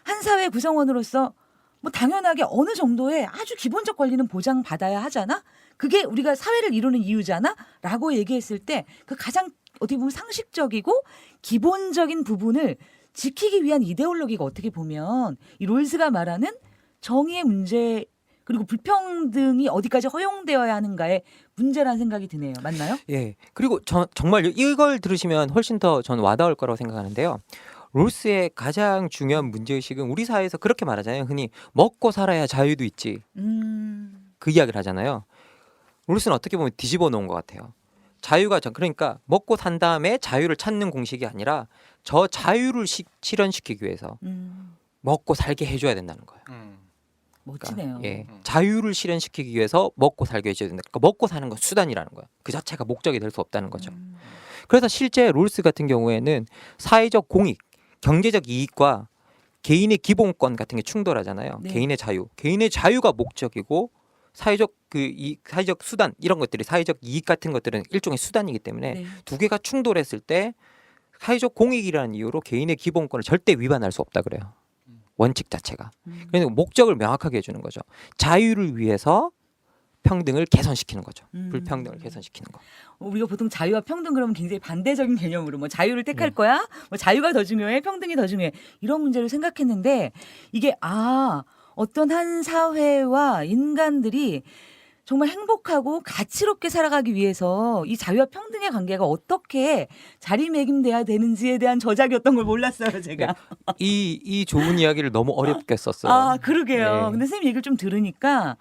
한 사회 구성원으로서 뭐 당연하게 어느 정도의 아주 기본적 권리는 보장받아야 하잖아. 그게 우리가 사회를 이루는 이유잖아라고 얘기했을 때 그 가장 어떻게 보면 상식적이고 기본적인 부분을 지키기 위한 이데올로기가 어떻게 보면 이 롤스가 말하는 정의의 문제 그리고 불평등이 어디까지 허용되어야 하는가의 문제라는 생각이 드네요. 맞나요? 예. 그리고 정말 이걸 들으시면 훨씬 더 전 와닿을 거라고 생각하는데요. 롤스의 가장 중요한 문제의식은 우리 사회에서 그렇게 말하잖아요. 흔히 먹고 살아야 자유도 있지. 그 이야기를 하잖아요. 롤스는 어떻게 보면 뒤집어 놓은 것 같아요. 자유가 그러니까 먹고 산 다음에 자유를 찾는 공식이 아니라 저 자유를 실현시키기 위해서 먹고 살게 해줘야 된다는 거예요. 멋지네요. 예, 자유를 실현시키기 위해서 먹고 살게 해줘야 된다. 그러니까 먹고 사는 건 수단이라는 거예요. 그 자체가 목적이 될 수 없다는 거죠. 그래서 실제 롤스 같은 경우에는 사회적 공익, 경제적 이익과 개인의 기본권 같은 게 충돌하잖아요. 네. 개인의 자유가 목적이고 사회적 사회적 수단 이런 것들이 사회적 이익 같은 것들은 일종의 수단이기 때문에 네. 두 개가 충돌했을 때 사회적 공익이라는 이유로 개인의 기본권을 절대 위반할 수 없다 그래요. 원칙 자체가. 그러니까 목적을 명확하게 해주는 거죠. 자유를 위해서 평등을 개선시키는 거죠. 불평등을 개선시키는 거. 우리가 보통 자유와 평등 그러면 굉장히 반대적인 개념으로 뭐 자유를 택할 거야, 뭐 자유가 더 중요해, 평등이 더 중요해 이런 문제를 생각했는데 이게 어떤 한 사회와 인간들이 정말 행복하고 가치롭게 살아가기 위해서 이 자유와 평등의 관계가 어떻게 자리매김돼야 되는지에 대한 저작이었던 걸 몰랐어요, 제가. 이 좋은 이야기를 너무 어렵게 썼어요. 그러게요. 네. 근데 선생님 얘기를 좀 들으니까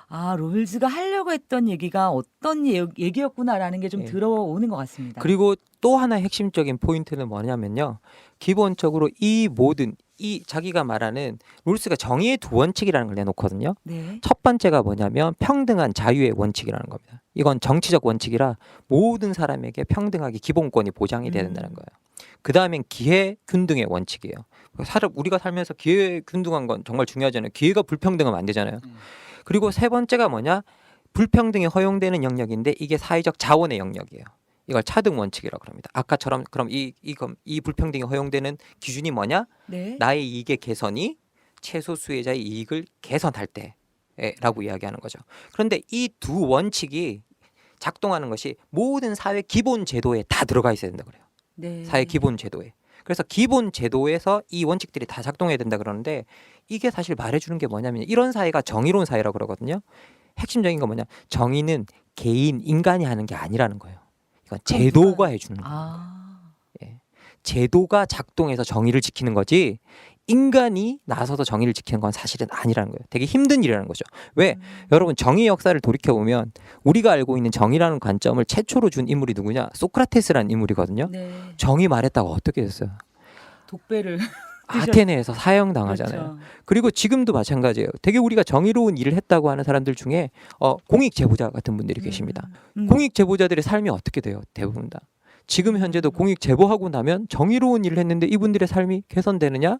롤즈가 하려고 했던 얘기가 어떤 얘기였구나라는 게 좀 네. 들어오는 것 같습니다. 그리고 또 하나의 핵심적인 포인트는 뭐냐면요. 기본적으로 자기가 말하는 롤스가 정의의 두 원칙이라는 걸 내놓거든요. 네. 첫 번째가 뭐냐면 평등한 자유의 원칙이라는 겁니다. 이건 정치적 원칙이라 모든 사람에게 평등하게 기본권이 보장이 돼야 된다는 거예요. 그 다음엔 기회 균등의 원칙이에요. 우리가 살면서 기회 균등한 건 정말 중요하잖아요. 기회가 불평등하면 안 되잖아요. 그리고 세 번째가 뭐냐? 불평등이 허용되는 영역인데 이게 사회적 자원의 영역이에요. 이걸 차등 원칙이라고 합니다. 아까처럼 그럼 이 불평등이 허용되는 기준이 뭐냐? 네. 나의 이익의 개선이 최소 수혜자의 이익을 개선할 때라고 이야기하는 거죠. 그런데 이 두 원칙이 작동하는 것이 모든 사회 기본 제도에 다 들어가 있어야 된다 그래요. 네. 사회 기본 제도에. 그래서 기본 제도에서 이 원칙들이 다 작동해야 된다 그러는데 이게 사실 말해주는 게 뭐냐면 이런 사회가 정의로운 사회라고 그러거든요. 핵심적인 건 뭐냐? 정의는 개인, 인간이 하는 게 아니라는 거예요. 이건 제도가 해주는 거예요. 제도가 작동해서 정의를 지키는 거지 인간이 나서서 정의를 지키는 건 사실은 아니라는 거예요. 되게 힘든 일이라는 거죠. 왜? 여러분 정의 역사를 돌이켜보면 우리가 알고 있는 정의라는 관점을 최초로 준 인물이 누구냐? 소크라테스라는 인물이거든요. 네. 정의 말했다고 어떻게 됐어요? 독배를 아테네에서 사형당하잖아요. 그렇죠. 그리고 지금도 마찬가지예요. 되게 우리가 정의로운 일을 했다고 하는 사람들 중에 공익 제보자 같은 분들이 계십니다. 공익 제보자들의 삶이 어떻게 돼요? 대부분 다. 지금 현재도 공익 제보하고 나면 정의로운 일을 했는데 이분들의 삶이 개선되느냐?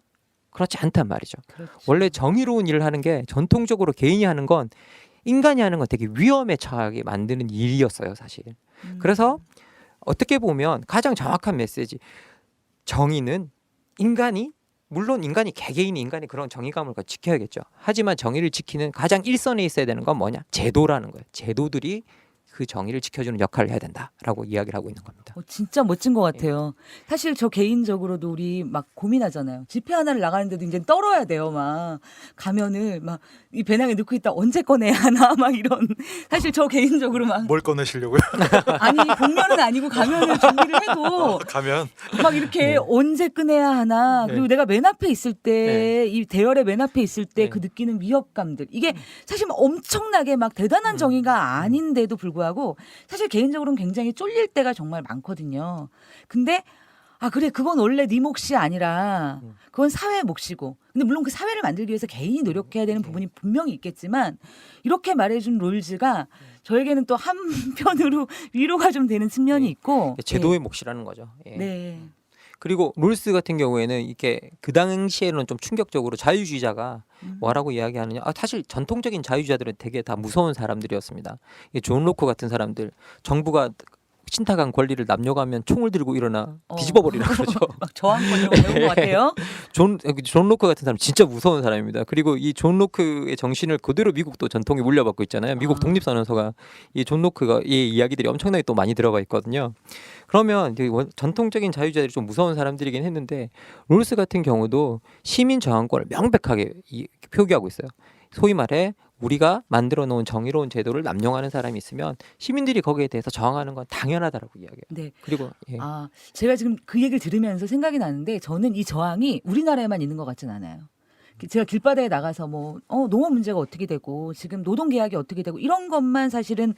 그렇지 않단 말이죠. 그렇죠. 원래 정의로운 일을 하는 게 전통적으로 개인이 하는 건 인간이 하는 건 되게 위험에 처하게 만드는 일이었어요, 사실. 그래서 어떻게 보면 가장 정확한 메시지 정의는 물론 개개인이 인간이 그런 정의감을 지켜야겠죠. 하지만 정의를 지키는 가장 일선에 있어야 되는 건 뭐냐? 제도라는 거예요. 제도들이 그 정의를 지켜주는 역할을 해야 된다라고 이야기를 하고 있는 겁니다. 진짜 멋진 것 같아요. 사실 저 개인적으로도 우리 막 고민하잖아요. 집회 하나를 나가는데도 이제 떨어야 돼요. 막 가면을 막 이 배낭에 넣고 있다 언제 꺼내야 하나 막 이런. 사실 저 개인적으로 막 뭘 꺼내시려고요? 아니 복면은 아니고 가면을 준비를 해도 가면 막 이렇게 언제 꺼내야 하나. 네. 그리고 내가 맨 앞에 있을 때 이 대열의 맨 앞에 있을 때 그 네. 느끼는 위협감들. 이게 사실 막 엄청나게 막 대단한 정의가 아닌데도 불구하고 사실 개인적으로는 굉장히 쫄릴 때가 정말 많거든요. 근데 아 그래 그건 원래 네 몫이 아니라 그건 사회 몫이고 근데 물론 그 사회를 만들기 위해서 개인이 노력해야 되는 부분이 분명히 있겠지만 이렇게 말해준 롤즈가 저에게는 또 한편으로 위로가 좀 되는 측면이 네. 있고 제도의 몫이라는 거죠. 예. 네. 그리고 롤스 같은 경우에는 이게 그 당시에는 좀 충격적으로 자유주의자가 뭐라고 이야기하느냐? 사실 전통적인 자유주의자들은 되게 다 무서운 사람들이었습니다. 존 로크 같은 사람들, 정부가 신탁한 권리를 남용하면 총을 들고 일어나 뒤집어 버리라 그러죠. 막 저항권을 배운 것 같아요. 존 로크 같은 사람 진짜 무서운 사람입니다. 그리고 이 존 로크의 정신을 그대로 미국도 전통에 물려받고 있잖아요. 미국 독립선언서가 이 존 로크가 이 이야기들이 엄청나게 또 많이 들어가 있거든요. 그러면 전통적인 자유주의자들이 좀 무서운 사람들이긴 했는데 롤스 같은 경우도 시민 저항권을 명백하게 표기하고 있어요. 소위 말해 우리가 만들어 놓은 정의로운 제도를 남용하는 사람이 있으면 시민들이 거기에 대해서 저항하는 건 당연하다라고 이야기해요. 네. 그리고 제가 지금 그 얘기를 들으면서 생각이 나는데 저는 이 저항이 우리나라에만 있는 것 같진 않아요. 제가 길바다에 나가서 농업 문제가 어떻게 되고 지금 노동 계약이 어떻게 되고 이런 것만 사실은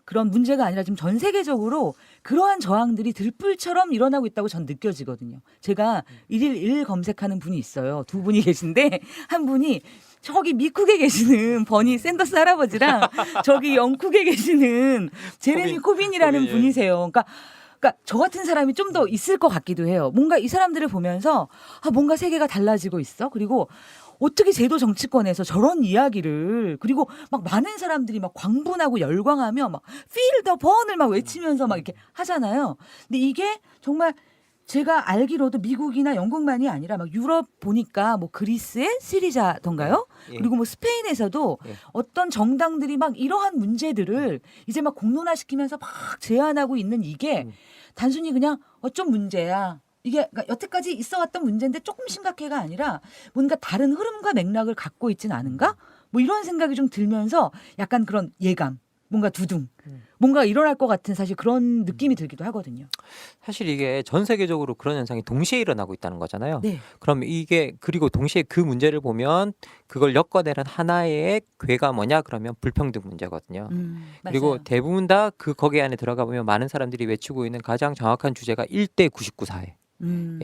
그런 문제가 아니라 지금 전 세계적으로 그러한 저항들이 들불처럼 일어나고 있다고 전 느껴지거든요. 제가 일일 일 검색하는 분이 있어요. 두 분이 계신데 한 분이 저기 미국에 계시는 버니 샌더스 할아버지랑 저기 영국에 계시는 제레미 코빈이라는 코빈, 예. 분이세요. 그러니까 저 같은 사람이 좀 더 있을 것 같기도 해요. 뭔가 이 사람들을 보면서 뭔가 세계가 달라지고 있어. 그리고 어떻게 제도 정치권에서 저런 이야기를 그리고 막 많은 사람들이 막 광분하고 열광하며 막 Feel the Burn을 막 외치면서 막 이렇게 하잖아요. 근데 이게 정말 제가 알기로도 미국이나 영국만이 아니라 막 유럽 보니까 뭐 그리스의 시리자던가요? 예. 그리고 뭐 스페인에서도 예. 어떤 정당들이 막 이러한 문제들을 이제 막 공론화시키면서 막 제안하고 있는 이게 단순히 그냥 좀 문제야. 이게 그러니까 여태까지 있어왔던 문제인데 조금 심각해가 아니라 뭔가 다른 흐름과 맥락을 갖고 있진 않은가? 뭐 이런 생각이 좀 들면서 약간 그런 예감, 뭔가 두둥, 뭔가 일어날 것 같은 사실 그런 느낌이 들기도 하거든요. 사실 이게 전 세계적으로 그런 현상이 동시에 일어나고 있다는 거잖아요. 네. 그럼 이게 그리고 동시에 그 문제를 보면 그걸 엮어내는 하나의 괴가 뭐냐 그러면 불평등 문제거든요. 그리고 맞아요. 대부분 다 거기 안에 들어가 보면 많은 사람들이 외치고 있는 가장 정확한 주제가 1대 99 사회.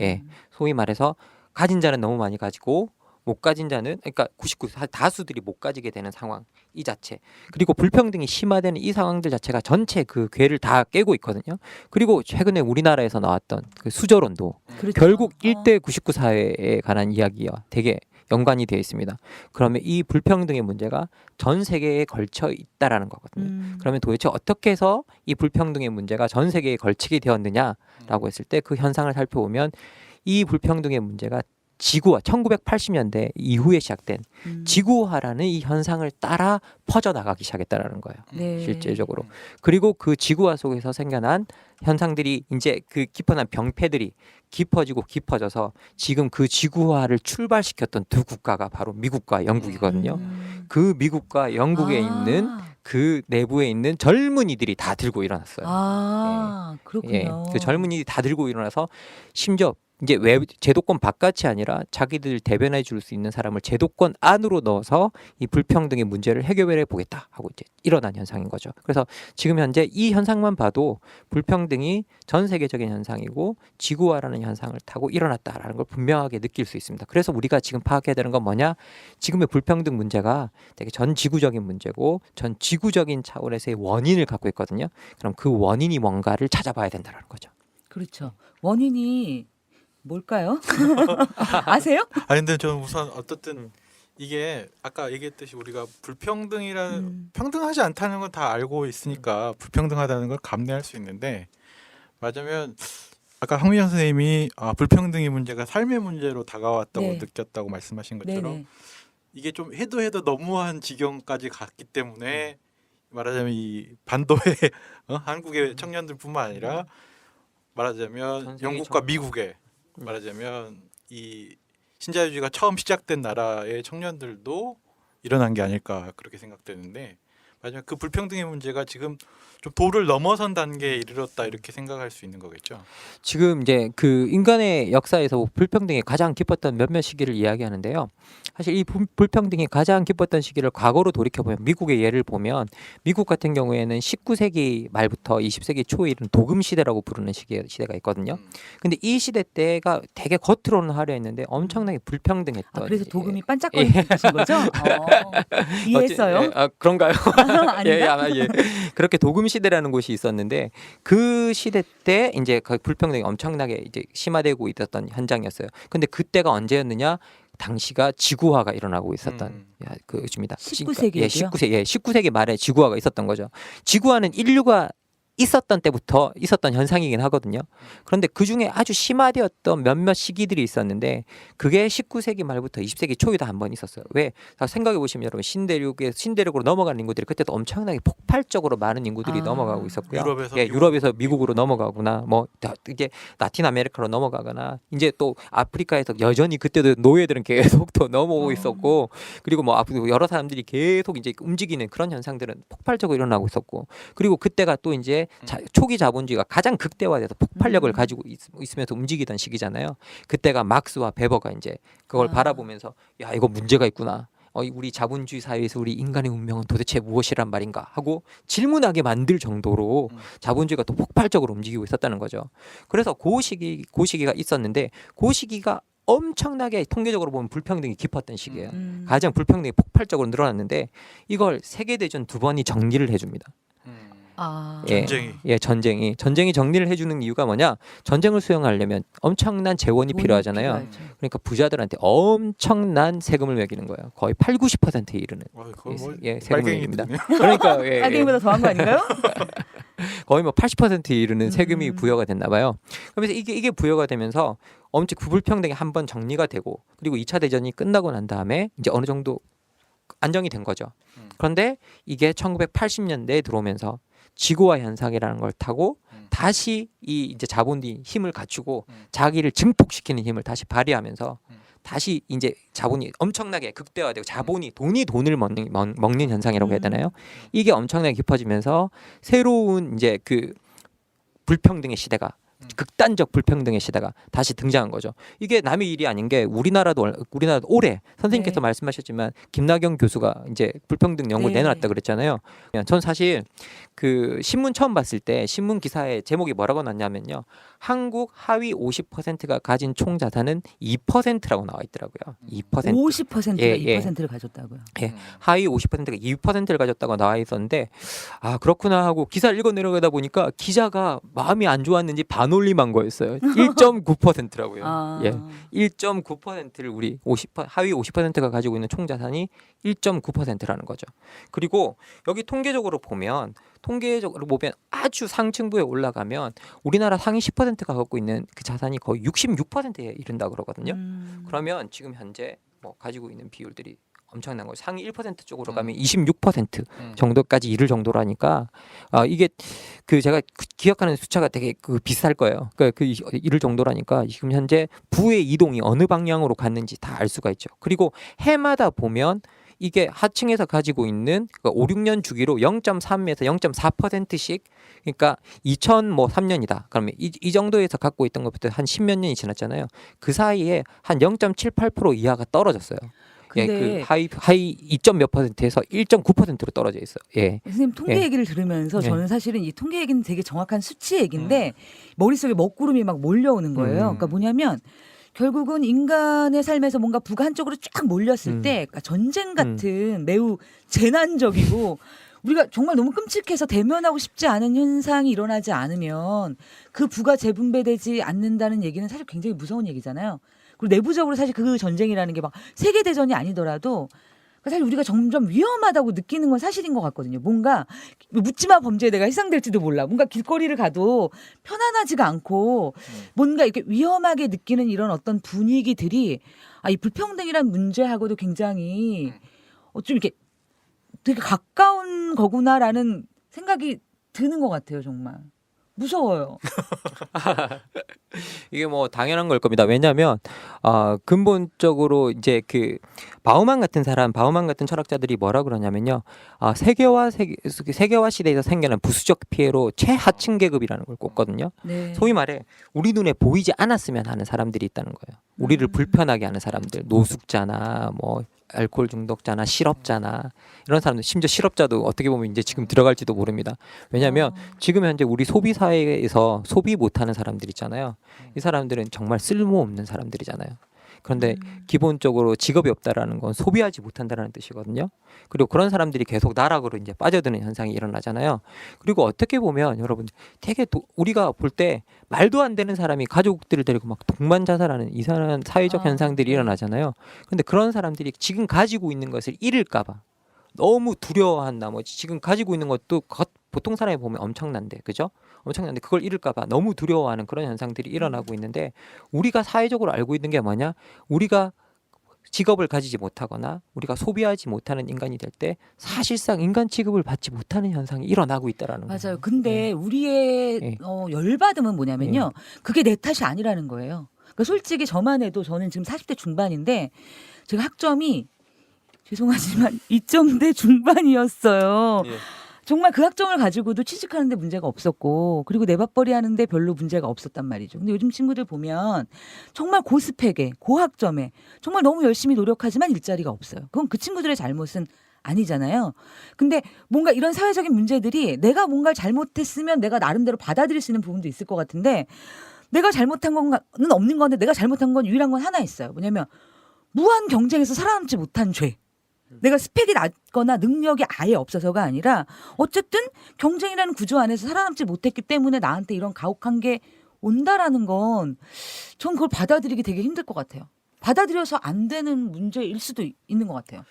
예. 소위 말해서 가진 자는 너무 많이 가지고 못 가진 자는 그러니까 99 다수들이 못 가지게 되는 상황 이 자체 그리고 불평등이 심화되는 이 상황들 자체가 전체 그 궤를 다 깨고 있거든요. 그리고 최근에 우리나라에서 나왔던 그 수저론도 그렇죠. 결국 1대 99 사회에 관한 이야기와 되게 연관이 되어 있습니다. 그러면 이 불평등의 문제가 전 세계에 걸쳐 있다라는 거거든요. 그러면 도대체 어떻게 해서 이 불평등의 문제가 전 세계에 걸치게 되었느냐라고 했을 때 그 현상을 살펴보면 이 불평등의 문제가 지구화 1980년대 이후에 시작된 지구화라는 이 현상을 따라 퍼져나가기 시작했다라는 거예요. 네. 실제적으로. 그리고 그 지구화 속에서 생겨난 현상들이 이제 그 깊어난 병폐들이 깊어지고 깊어져서 지금 그 지구화를 출발시켰던 두 국가가 바로 미국과 영국이거든요. 그 미국과 영국에 있는 그 내부에 있는 젊은이들이 다 들고 일어났어요. 그렇군요. 예, 그 젊은이들이 다 들고 일어나서 심지어 이제 왜 제도권 바깥이 아니라 자기들 대변해 줄 수 있는 사람을 제도권 안으로 넣어서 이 불평등의 문제를 해결해 보겠다 하고 이제 일어난 현상인 거죠. 그래서 지금 현재 이 현상만 봐도 불평등이 전 세계적인 현상이고 지구화라는 현상을 타고 일어났다라는 걸 분명하게 느낄 수 있습니다. 그래서 우리가 지금 파악해야 되는 건 뭐냐? 지금의 불평등 문제가 되게 전 지구적인 문제고 전 지구적인 차원에서의 원인을 갖고 있거든요. 그럼 그 원인이 뭔가를 찾아봐야 된다는 거죠. 그렇죠. 원인이 뭘까요? 아세요? 아니 근데 저는 우선 어떻든 이게 아까 얘기했듯이 우리가 불평등이라는 평등하지 않다는 건 다 알고 있으니까 불평등하다는 걸 감내할 수 있는데 맞으면 아까 황미연 선생님이 불평등의 문제가 삶의 문제로 다가왔다고 네. 느꼈다고 말씀하신 것처럼 네네. 이게 좀 해도 너무한 지경까지 갔기 때문에 말하자면 이 반도의 한국의 청년들뿐만 아니라 말하자면 전 세계 영국과 청년. 미국의 말하자면 이 신자유주의가 처음 시작된 나라의 청년들도 일어난 게 아닐까 그렇게 생각되는데 마지막 그 불평등의 문제가 지금 좀 도를 넘어선 단계에 이르렀다 이렇게 생각할 수 있는 거겠죠. 지금 이제 그 인간의 역사에서 불평등이 가장 깊었던 몇몇 시기를 이야기하는데요. 사실 이 불평등이 가장 깊었던 시기를 과거로 돌이켜보면 미국의 예를 보면 미국 같은 경우에는 19세기 말부터 20세기 초에 이른 도금 시대라고 부르는 시대가 있거든요. 근데 이 시대 때가 되게 겉으로는 화려했는데 엄청나게 불평등했던. 그래서 도금이 반짝거리는 뜻인 거죠? 이해했어요? 그런가요? 아닌가? 예. 그렇게 도금 시대라는 곳이 있었는데 그 시대 때 이제 그 불평등이 엄청나게 이제 심화되고 있었던 현장이었어요. 근데 그때가 언제였느냐? 당시가 지구화가 일어나고 있었던 그쯤이다. 19세기에도요? 19세기 말에 지구화가 있었던 거죠. 지구화는 인류가 있었던 때부터 있었던 현상이긴 하거든요. 그런데 그 중에 아주 심화되었던 몇몇 시기들이 있었는데 그게 19세기 말부터 20세기 초에도 한 번 있었어요. 왜? 생각해 보시면 여러분 신대륙으로 넘어가는 인구들이 그때도 엄청나게 폭발적으로 많은 인구들이 넘어가고 있었고요. 유럽에서 미국으로 넘어가거나 뭐 이게 라틴 아메리카로 넘어가거나 이제 또 아프리카에서 여전히 그때도 노예들은 계속 또 넘어오고 있었고 그리고 뭐 앞으로 여러 사람들이 계속 이제 움직이는 그런 현상들은 폭발적으로 일어나고 있었고 그리고 그때가 또 이제 초기 자본주의가 가장 극대화돼서 폭발력을 가지고 있으면서 움직이던 시기잖아요. 그때가 막스와 베버가 이제 그걸 바라보면서 야 이거 문제가 있구나. 우리 자본주의 사회에서 우리 인간의 운명은 도대체 무엇이란 말인가 하고 질문하게 만들 정도로 자본주의가 또 폭발적으로 움직이고 있었다는 거죠. 그래서 그 시기가 있었는데 그 시기가 엄청나게 통계적으로 보면 불평등이 깊었던 시기예요. 가장 불평등이 폭발적으로 늘어났는데 이걸 세계대전 2번이 정리를 해줍니다. 전쟁이 정리를 해주는 이유가 뭐냐? 전쟁을 수행하려면 엄청난 재원이 필요하잖아요. 그러니까 부자들한테 엄청난 세금을 매기는 거예요. 거의 80-90%에 이르는 세금을 매깁니다. 그러니까 빨갱이보다 더한 거 아닌가요? 거의 뭐 80%에 이르는 세금이 부여가 됐나 봐요. 그래서 이게 부여가 되면서 엄청 불평등이 한번 정리가 되고 그리고 2차 대전이 끝나고 난 다음에 이제 어느 정도 안정이 된 거죠. 그런데 이게 1980년대에 들어오면서 지구화 현상이라는 걸 타고 다시 이 이제 자본이 힘을 갖추고 자기를 증폭시키는 힘을 다시 발휘하면서 다시 이제 자본이 엄청나게 극대화되고 돈을 먹는 현상이라고 해야 되나요? 이게 엄청나게 깊어지면서 새로운 이제 그 불평등의 시대가 극단적 불평등의 시대가 다시 등장한 거죠. 이게 남의 일이 아닌 게 우리나라도 올해 선생님께서 말씀하셨지만 김나경 교수가 이제 불평등 연구를 내놨다 그랬잖아요. 전 사실 그 신문 처음 봤을 때 신문 기사의 제목이 뭐라고 났냐면요. 한국 하위 50%가 가진 총 자산은 2%라고 나와 있더라고요. 2%. 50%가 2%를 가졌다고요. 하위 50%가 2%를 가졌다고 나와 있었는데 그렇구나 하고 기사를 읽어 내려가다 보니까 기자가 마음이 안 좋았는지 반올림한 거였어요. 1.9%라고요. 1.9%를 우리 하위 50%가 가지고 있는 총 자산이 1.9%라는 거죠. 그리고 여기 통계적으로 보면 아주 상층부에 올라가면 우리나라 상위 10%가 갖고 있는 그 자산이 거의 66%에 이른다 그러거든요. 그러면 지금 현재 뭐 가지고 있는 비율들이 엄청난 거죠. 상위 1% 쪽으로 가면 26% 정도까지 이를 정도라니까 이게 그 제가 기억하는 숫자가 되게 비슷할 거예요. 그 이를 정도라니까 지금 현재 부의 이동이 어느 방향으로 갔는지 다 알 수가 있죠. 그리고 해마다 보면 이게 하층에서 가지고 있는 5, 6년 주기로 0.3에서 0.4%씩 그러니까 2003년이다. 그러면 이 정도에서 갖고 있던 것부터 한 10몇 년이 지났잖아요. 그 사이에 한 0.78% 이하가 떨어졌어요. 그 하위 2몇 %에서 1.9%로 떨어져 있어요. 선생님 통계 얘기를 들으면서 저는 사실은 이 통계 얘기는 되게 정확한 수치 얘기인데 머릿속에 먹구름이 막 몰려오는 거예요. 그러니까 뭐냐면 결국은 인간의 삶에서 뭔가 부가 한쪽으로 쫙 몰렸을 때 그러니까 전쟁 같은 매우 재난적이고 우리가 정말 너무 끔찍해서 대면하고 싶지 않은 현상이 일어나지 않으면 그 부가 재분배되지 않는다는 얘기는 사실 굉장히 무서운 얘기잖아요. 그리고 내부적으로 사실 그 전쟁이라는 게 막 세계대전이 아니더라도 사실 우리가 점점 위험하다고 느끼는 건 사실인 것 같거든요. 뭔가 묻지마 범죄에 내가 희생될지도 몰라. 뭔가 길거리를 가도 편안하지가 않고 뭔가 이렇게 위험하게 느끼는 이런 어떤 분위기들이 이 불평등이란 문제하고도 굉장히 좀 이렇게 되게 가까운 거구나라는 생각이 드는 것 같아요. 정말 무서워요. 이게 뭐 당연한 걸 겁니다. 왜냐하면 근본적으로 이제 그 바우만 같은 철학자들이 뭐라 그러냐면요. 세계화 시대에서 생겨난 부수적 피해로 최하층 계급이라는 걸 꼽거든요. 네. 소위 말해 우리 눈에 보이지 않았으면 하는 사람들이 있다는 거예요. 우리를 불편하게 하는 사람들, 노숙자나 뭐 알코올 중독자나 실업자나 이런 사람들, 심지어 실업자도 어떻게 보면 이제 지금 들어갈지도 모릅니다. 왜냐하면 지금 현재 우리 소비 사회에서 소비 못하는 사람들 있잖아요. 이 사람들은 정말 쓸모없는 사람들이잖아요. 그런데 기본적으로 직업이 없다라는 건 소비하지 못한다라는 뜻이거든요. 그리고 그런 사람들이 계속 나락으로 이제 빠져드는 현상이 일어나잖아요. 그리고 어떻게 보면 여러분 되게 우리가 볼 때 말도 안 되는 사람이 가족들을 데리고 막 동반 자살하는 이상한 사회적 현상들이 일어나잖아요. 근데 그런 사람들이 지금 가지고 있는 것을 잃을까봐 너무 두려워한 나머지 지금 가지고 있는 것도 보통 사람이 보면 엄청난데, 그죠? 엄청난데 그걸 잃을까봐 너무 두려워하는 그런 현상들이 일어나고 있는데, 우리가 사회적으로 알고 있는 게 뭐냐? 우리가 직업을 가지지 못하거나 우리가 소비하지 못하는 인간이 될 때 사실상 인간 취급을 받지 못하는 현상이 일어나고 있다라는 거예요. 맞아요. 근데 우리의 네. 열받음은 뭐냐면요. 그게 내 탓이 아니라는 거예요. 그러니까 솔직히 저만 해도 저는 지금 40대 중반인데 제가 학점이 죄송하지만 2점대 중반이었어요. 예. 정말 그 학점을 가지고도 취직하는데 문제가 없었고, 그리고 내밥벌이 하는데 별로 문제가 없었단 말이죠. 근데 요즘 친구들 보면 정말 고스펙에 고학점에 정말 너무 열심히 노력하지만 일자리가 없어요. 그건 그 친구들의 잘못은 아니잖아요. 근데 뭔가 이런 사회적인 문제들이 내가 뭔가를 잘못했으면 내가 나름대로 받아들일 수 있는 부분도 있을 것 같은데, 내가 잘못한 건 없는 건데 내가 잘못한 건 유일한 건 하나 있어요. 뭐냐면 무한 경쟁에서 살아남지 못한 죄. 내가 스펙이 낮거나 능력이 아예 없어서가 아니라 어쨌든 경쟁이라는 구조 안에서 살아남지 못했기 때문에 나한테 이런 가혹한 게 온다라는 건 전 그걸 받아들이기 되게 힘들 것 같아요. 받아들여서 안 되는 문제일 수도 있는 것 같아요.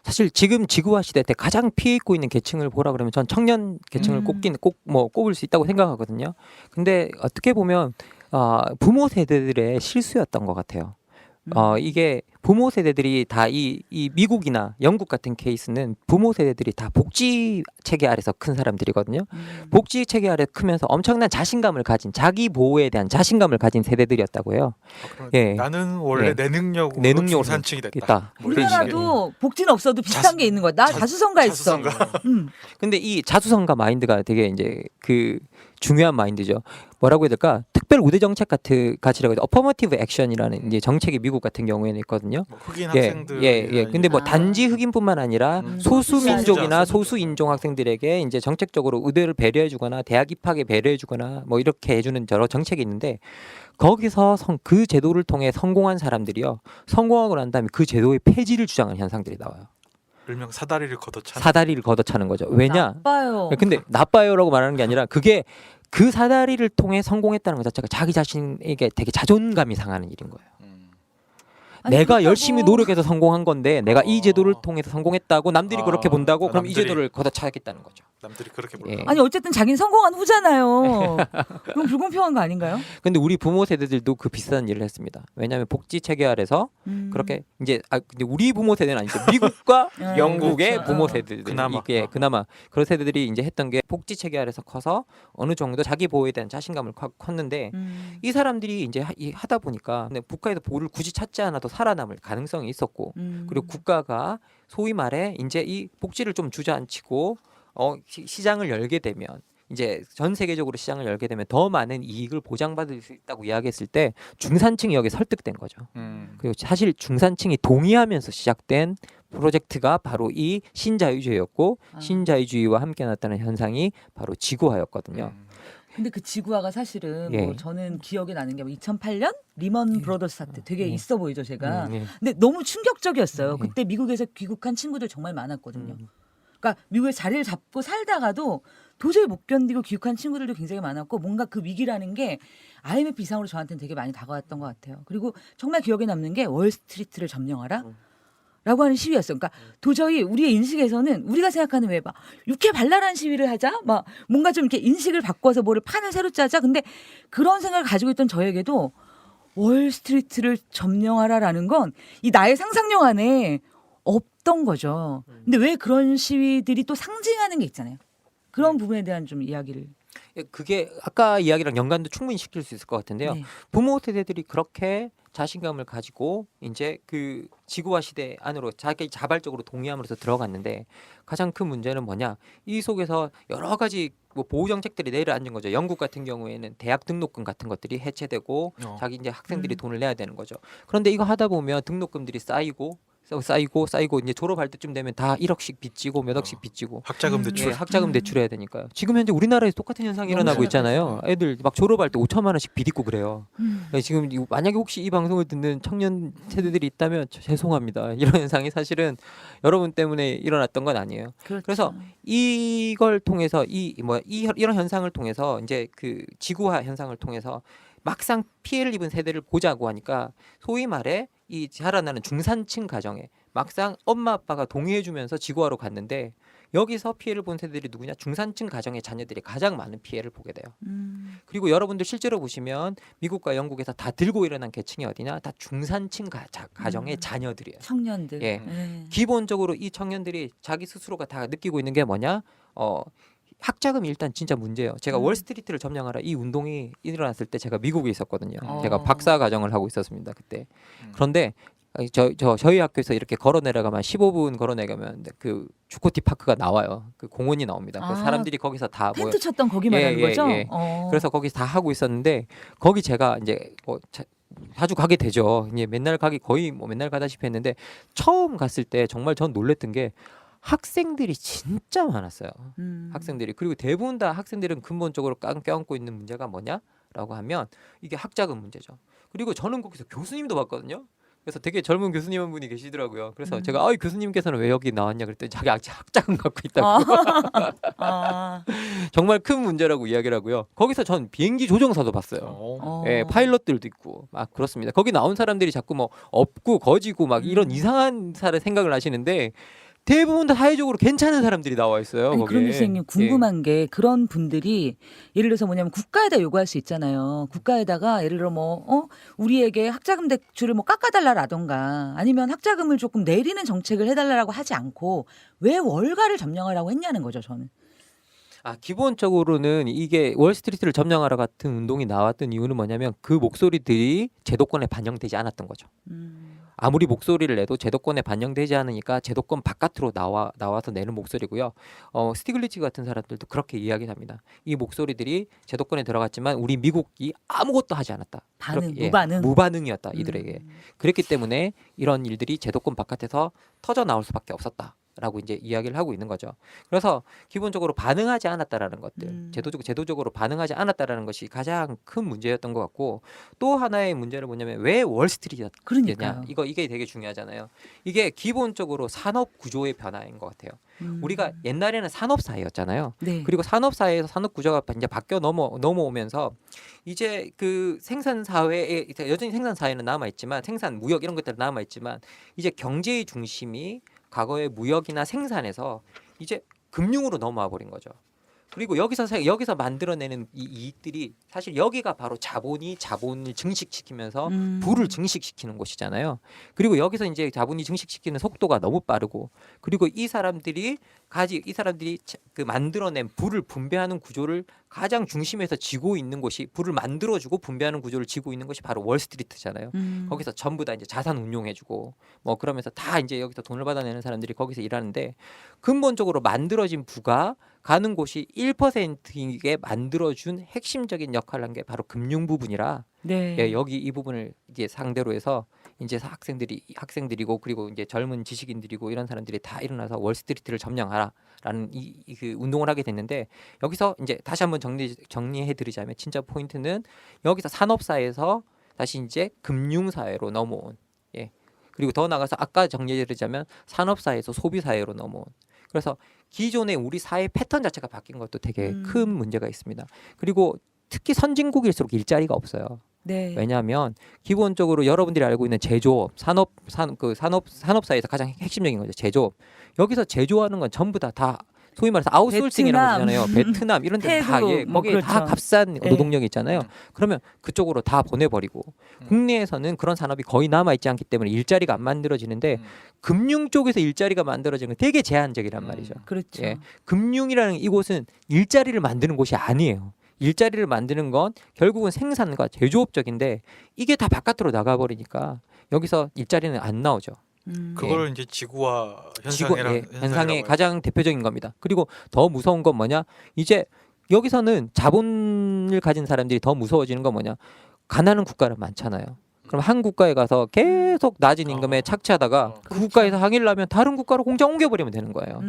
사실 지금 지구화 시대 때 가장 피해 입고 있는 계층을 보라 그러면 전 청년 계층을 꼽을 수 있다고 생각하거든요. 근데 어떻게 보면 부모 세대들의 실수였던 것 같아요. 이게 부모 세대들이 다 이 미국이나 영국 같은 케이스는 부모 세대들이 다 복지 체계 아래서 큰 사람들이거든요. 복지 체계 아래 크면서 엄청난 자신감을 가진, 자기 보호에 대한 자신감을 가진 세대들이었다고 해요. 예. 나는 원래 예. 내 능력으로 내 능력으로 중산층이 됐다. 있다. 뭐 이런 우리나라도 복지는 없어도 비슷한 게 있는 거야. 나 자수성가했어. 근데 이 자수성가 마인드가 되게 이제 그 중요한 마인드죠. 뭐라고 해야 될까? 특별 우대 정책 가치라고 해서 어퍼머티브 액션이라는 이제 정책이 미국 같은 경우에는 있거든요. 뭐 흑인 예, 학생들. 예. 근데 뭐 단지 흑인뿐만 아니라 소수 민족이나 소수자. 소수 인종 학생들에게 이제 정책적으로 의대를 배려해주거나 대학 입학에 배려해주거나 뭐 이렇게 해주는 여러 정책이 있는데, 거기서 그 제도를 통해 성공한 사람들이요, 성공하고 난 다음에 그 제도의 폐지를 주장하는 현상들이 나와요. 일명 사다리를 걷어차는. 사다리를 걷어차는 거죠. 왜냐? 나빠요. 근데 나빠요라고 말하는 게 아니라 그게 그 사다리를 통해 성공했다는 것 자체가 자기 자신에게 되게 자존감이 상하는 일인 거예요. 아니, 내가 그렇다고- 열심히 노력해서 성공한 건데 내가 이 제도를 통해서 성공했다고 남들이 그렇게 본다고 그럼 이 남들이- 제도를 걷어차야겠다는 거죠. 남들이 그렇게 예. 볼까? 아니 어쨌든 자기는 성공한 후잖아요. 그럼 불공평한 거 아닌가요? 근데 우리 부모 세대들도 그 비슷한 일을 했습니다. 왜냐하면 복지 체계 아래서 그렇게 이제 근데 우리 부모 세대는 아니죠. 미국과 영국의 그렇죠. 부모 세대들 그나마. 이게 그나마 그런 세대들이 이제 했던 게 복지 체계 아래서 커서 어느 정도 자기 보호에 대한 자신감을 컸는데, 이 사람들이 이제 하다 보니까 근데 국가에서 보호를 굳이 찾지 않아도 살아남을 가능성이 있었고, 그리고 국가가 소위 말해 이제 이 복지를 좀 주저앉히고 시장을 열게 되면, 이제 전 세계적으로 시장을 열게 되면 더 많은 이익을 보장받을 수 있다고 이야기했을 때 중산층이 여기에 설득된 거죠. 그리고 사실 중산층이 동의하면서 시작된 프로젝트가 바로 이 신자유주의였고, 신자유주의와 함께 나타나는 현상이 바로 지구화였거든요. 근데 그 지구화가 사실은 예. 뭐 저는 기억에 나는 게 2008년 리먼 브로더스 사태 되게 있어 보이죠, 제가. 예. 근데 너무 충격적이었어요. 예. 그때 미국에서 귀국한 친구들 정말 많았거든요. 그러니까 미국에 자리를 잡고 살다가도 도저히 못 견디고 귀국한 친구들도 굉장히 많았고, 뭔가 그 위기라는 게 IMF 이상으로 저한테는 되게 많이 다가왔던 것 같아요. 그리고 정말 기억에 남는 게 월스트리트를 점령하라. 라고 하는 시위였어요. 그러니까 도저히 우리의 인식에서는 우리가 생각하는 왜 막 육회 발랄한 시위를 하자, 막 뭔가 좀 이렇게 인식을 바꿔서 뭐를 판을 새로 짜자. 근데 그런 생각을 가지고 있던 저에게도 월스트리트를 점령하라라는 건 이 나의 상상력 안에 없던 거죠. 근데 왜 그런 시위들이 또 상징하는 게 있잖아요. 그런 부분에 대한 좀 이야기를. 예, 그게 아까 이야기랑 연관도 충분히 시킬 수 있을 것 같은데요. 네. 부모 세대들이 그렇게 자신감을 가지고 이제 그 지구화 시대 안으로 자기 자발적으로 동의함으로써 들어갔는데 가장 큰 문제는 뭐냐? 이 속에서 여러 가지 뭐 보호 정책들이 내려앉은 거죠. 영국 같은 경우에는 대학 등록금 같은 것들이 해체되고 자기 이제 학생들이 돈을 내야 되는 거죠. 그런데 이거 하다 보면 등록금들이 쌓이고 이제 졸업할 때쯤 되면 다 1억씩 빚지고 몇 억씩 빚지고 학자금 대출. 예, 학자금 대출해야 되니까요. 지금 현재 우리나라에서 똑같은 현상이 너무 일어나고 심각하죠. 있잖아요. 애들 막 졸업할 때 5천만 원씩 빚 있고 그래요. 지금 만약에 혹시 이 방송을 듣는 청년 세대들이 있다면 죄송합니다. 이런 현상이 사실은 여러분 때문에 일어났던 건 아니에요. 그렇죠. 그래서 이걸 통해서 이런 현상을 통해서 이제 그 지구화 현상을 통해서 막상 피해를 입은 세대를 보자고 하니까 소위 말해 이 자라나는 중산층 가정에 막상 엄마 아빠가 동의해주면서 지구화로 갔는데 여기서 피해를 본 세대들이 누구냐? 중산층 가정의 자녀들이 가장 많은 피해를 보게 돼요. 그리고 여러분들 실제로 보시면 미국과 영국에서 다 들고 일어난 계층이 어디냐? 다 중산층 가정의 자녀들이에요. 청년들. 예. 네. 기본적으로 이 청년들이 자기 스스로가 다 느끼고 있는 게 뭐냐? 학자금이 일단 진짜 문제예요. 제가 월스트리트를 점령하라 이 운동이 일어났을 때 제가 미국에 있었거든요. 제가 박사 과정을 하고 있었습니다 그때. 그런데 저희 학교에서 이렇게 걸어 내려가면 15분 걸어 내려가면 그 주코티 파크가 나와요. 그 공원이 나옵니다. 그래서 아, 사람들이 거기서 다 모여. 텐트 쳤던 거기 말하는 예, 거죠? 예. 그래서 거기서 다 하고 있었는데 거기 제가 이제 자주 가게 되죠. 이제 맨날 가기 거의 뭐 맨날 가다시피 했는데 처음 갔을 때 정말 전 놀랬던 게 학생들이 진짜 많았어요. 학생들이. 그리고 대부분 다 학생들은 근본적으로 껴안고 있는 문제가 뭐냐라고 하면 이게 학자금 문제죠. 그리고 저는 거기서 교수님도 봤거든요. 그래서 되게 젊은 교수님 한 분이 계시더라고요. 그래서 제가 교수님께서는 왜 여기 나왔냐 그랬더니 자기 학자금 갖고 있다고. 정말 큰 문제라고 이야기를 하고요. 거기서 전 비행기 조종사도 봤어요. 예, 파일럿들도 있고 막 그렇습니다. 거기 나온 사람들이 자꾸 뭐 없고 거지고 막 이런 이상한 생각을 하시는데 대부분 다 사회적으로 괜찮은 사람들이 나와 있어요. 아니, 거기에. 그럼 선생님 궁금한 게 그런 분들이 예를 들어서 뭐냐면 국가에다 요구할 수 있잖아요. 국가에다가 예를 들어 우리에게 학자금 대출을 깎아달라라던가 아니면 학자금을 조금 내리는 정책을 해달라고 하지 않고 왜 월가를 점령하라고 했냐는 거죠. 저는. 기본적으로는 이게 월스트리트를 점령하러 같은 운동이 나왔던 이유는 뭐냐면 그 목소리들이 제도권에 반영되지 않았던 거죠. 아무리 목소리를 내도 제도권에 반영되지 않으니까 제도권 바깥으로 나와서 내는 목소리고요. 스티글리츠 같은 사람들도 그렇게 이야기합니다. 이 목소리들이 제도권에 들어갔지만 우리 미국이 아무것도 하지 않았다. 무반응. 무반응이었다 이들에게. 그랬기 때문에 이런 일들이 제도권 바깥에서 터져 나올 수밖에 없었다. 라고 이제 이야기를 하고 있는 거죠. 그래서 기본적으로 반응하지 않았다라는 것들, 제도적으로 반응하지 않았다라는 것이 가장 큰 문제였던 것 같고 또 하나의 문제는 뭐냐면 왜 월스트리트냐? 그러니까요. 이게 되게 중요하잖아요. 이게 기본적으로 산업 구조의 변화인 것 같아요. 우리가 옛날에는 산업 사회였잖아요. 네. 그리고 산업 사회에서 산업 구조가 이제 바뀌어 넘어오면서 이제 그 생산 사회에 여전히 생산 사회는 남아 있지만 생산 무역 이런 것들은 남아 있지만 이제 경제의 중심이 과거의 무역이나 생산에서 이제 금융으로 넘어와 버린 거죠. 그리고 여기서 만들어내는 이 이익들이 사실 여기가 바로 자본을 증식시키면서 부를 증식시키는 곳이잖아요. 그리고 여기서 이제 자본이 증식시키는 속도가 너무 빠르고 그리고 이 사람들이 그 만들어낸 부를 분배하는 구조를 가장 중심에서 쥐고 있는 곳이 부를 만들어주고 분배하는 구조를 쥐고 있는 것이 바로 월스트리트잖아요. 거기서 전부 다 이제 자산 운용해주고 뭐 그러면서 다 이제 여기서 돈을 받아내는 사람들이 거기서 일하는데 근본적으로 만들어진 부가 가는 곳이 1%에게 만들어준 핵심적인 역할을 한 게 바로 금융 부분이라 네. 예, 여기 이 부분을 이제 상대로 해서 이제 학생들이고 그리고 이제 젊은 지식인들이고 이런 사람들이 다 일어나서 월스트리트를 점령하라라는 그 운동을 하게 됐는데 여기서 이제 다시 한번 정리해드리자면 진짜 포인트는 여기서 산업사회에서 다시 이제 금융사회로 넘어온 그리고 더 나가서 아까 정리해드리자면 산업사회에서 소비사회로 넘어온 그래서 기존의 우리 사회 패턴 자체가 바뀐 것도 되게 큰 문제가 있습니다. 그리고 특히 선진국일수록 일자리가 없어요. 네. 왜냐하면 기본적으로 여러분들이 알고 있는 제조업, 산업사회에서 가장 핵심적인 거죠. 제조업. 여기서 제조하는 건 전부 다 소위 말해서 아웃소싱이라고 베트남, 하잖아요. 베트남 이런 데 다 태국, 예, 뭐 거기에 다 그렇죠. 값싼 예. 노동력이 있잖아요. 그러면 그쪽으로 다 보내버리고 국내에서는 그런 산업이 거의 남아 있지 않기 때문에 일자리가 안 만들어지는데 금융 쪽에서 일자리가 만들어지는 건 되게 제한적이란 말이죠. 그렇죠. 예. 금융이라는 이곳은 일자리를 만드는 곳이 아니에요. 일자리를 만드는 건 결국은 생산과 제조업 쪽인데 이게 다 바깥으로 나가버리니까 여기서 일자리는 안 나오죠. 그걸 이제 지구화 지구 현상이라는 현상의 가장 대표적인 겁니다. 그리고 더 무서운 건 뭐냐? 이제 여기서는 자본을 가진 사람들이 더 무서워지는 건 뭐냐? 가난한 국가는 많잖아요. 그럼 한 국가에 가서 계속 낮은 임금에 착취하다가 그 그렇죠. 국가에서 항의를 하면 다른 국가로 공장 옮겨버리면 되는 거예요.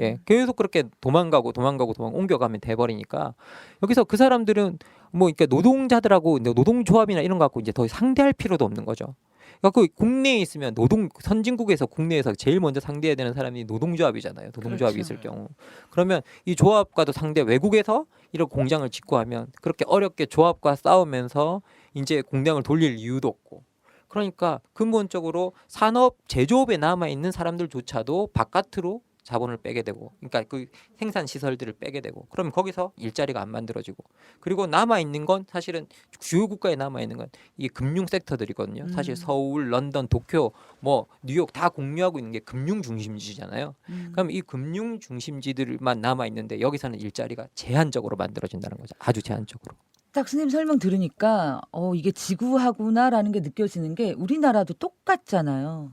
예, 계속 그렇게 도망가고 옮겨가면 돼버리니까 여기서 그 사람들은 뭐 그러니까 노동자들하고 노동조합이나 이런 거 갖고 이제 더 상대할 필요도 없는 거죠. 그러니까 국내에 있으면 선진국에서 국내에서 제일 먼저 상대해야 되는 사람이 노동조합이잖아요. 노동조합이 그렇죠. 있을 경우 그러면 이 조합과도 외국에서 이런 공장을 짓고 하면 그렇게 어렵게 조합과 싸우면서 이제 공장을 돌릴 이유도 없고 그러니까 근본적으로 산업 제조업에 남아 있는 사람들조차도 바깥으로 자본을 빼게 되고 그러니까 그 생산 시설들을 빼게 되고 그러면 거기서 일자리가 안 만들어지고 그리고 남아 있는 건 사실은 주요 국가에 남아 있는 건 이 금융 섹터들이거든요. 사실 서울, 런던, 도쿄, 뭐 뉴욕 다 공유하고 있는 게 금융 중심지잖아요. 그럼 이 금융 중심지들만 남아 있는데 여기서는 일자리가 제한적으로 만들어진다는 거죠. 아주 제한적으로. 딱 선생님 설명 들으니까 이게 지구하구나라는 게 느껴지는 게 우리나라도 똑같잖아요.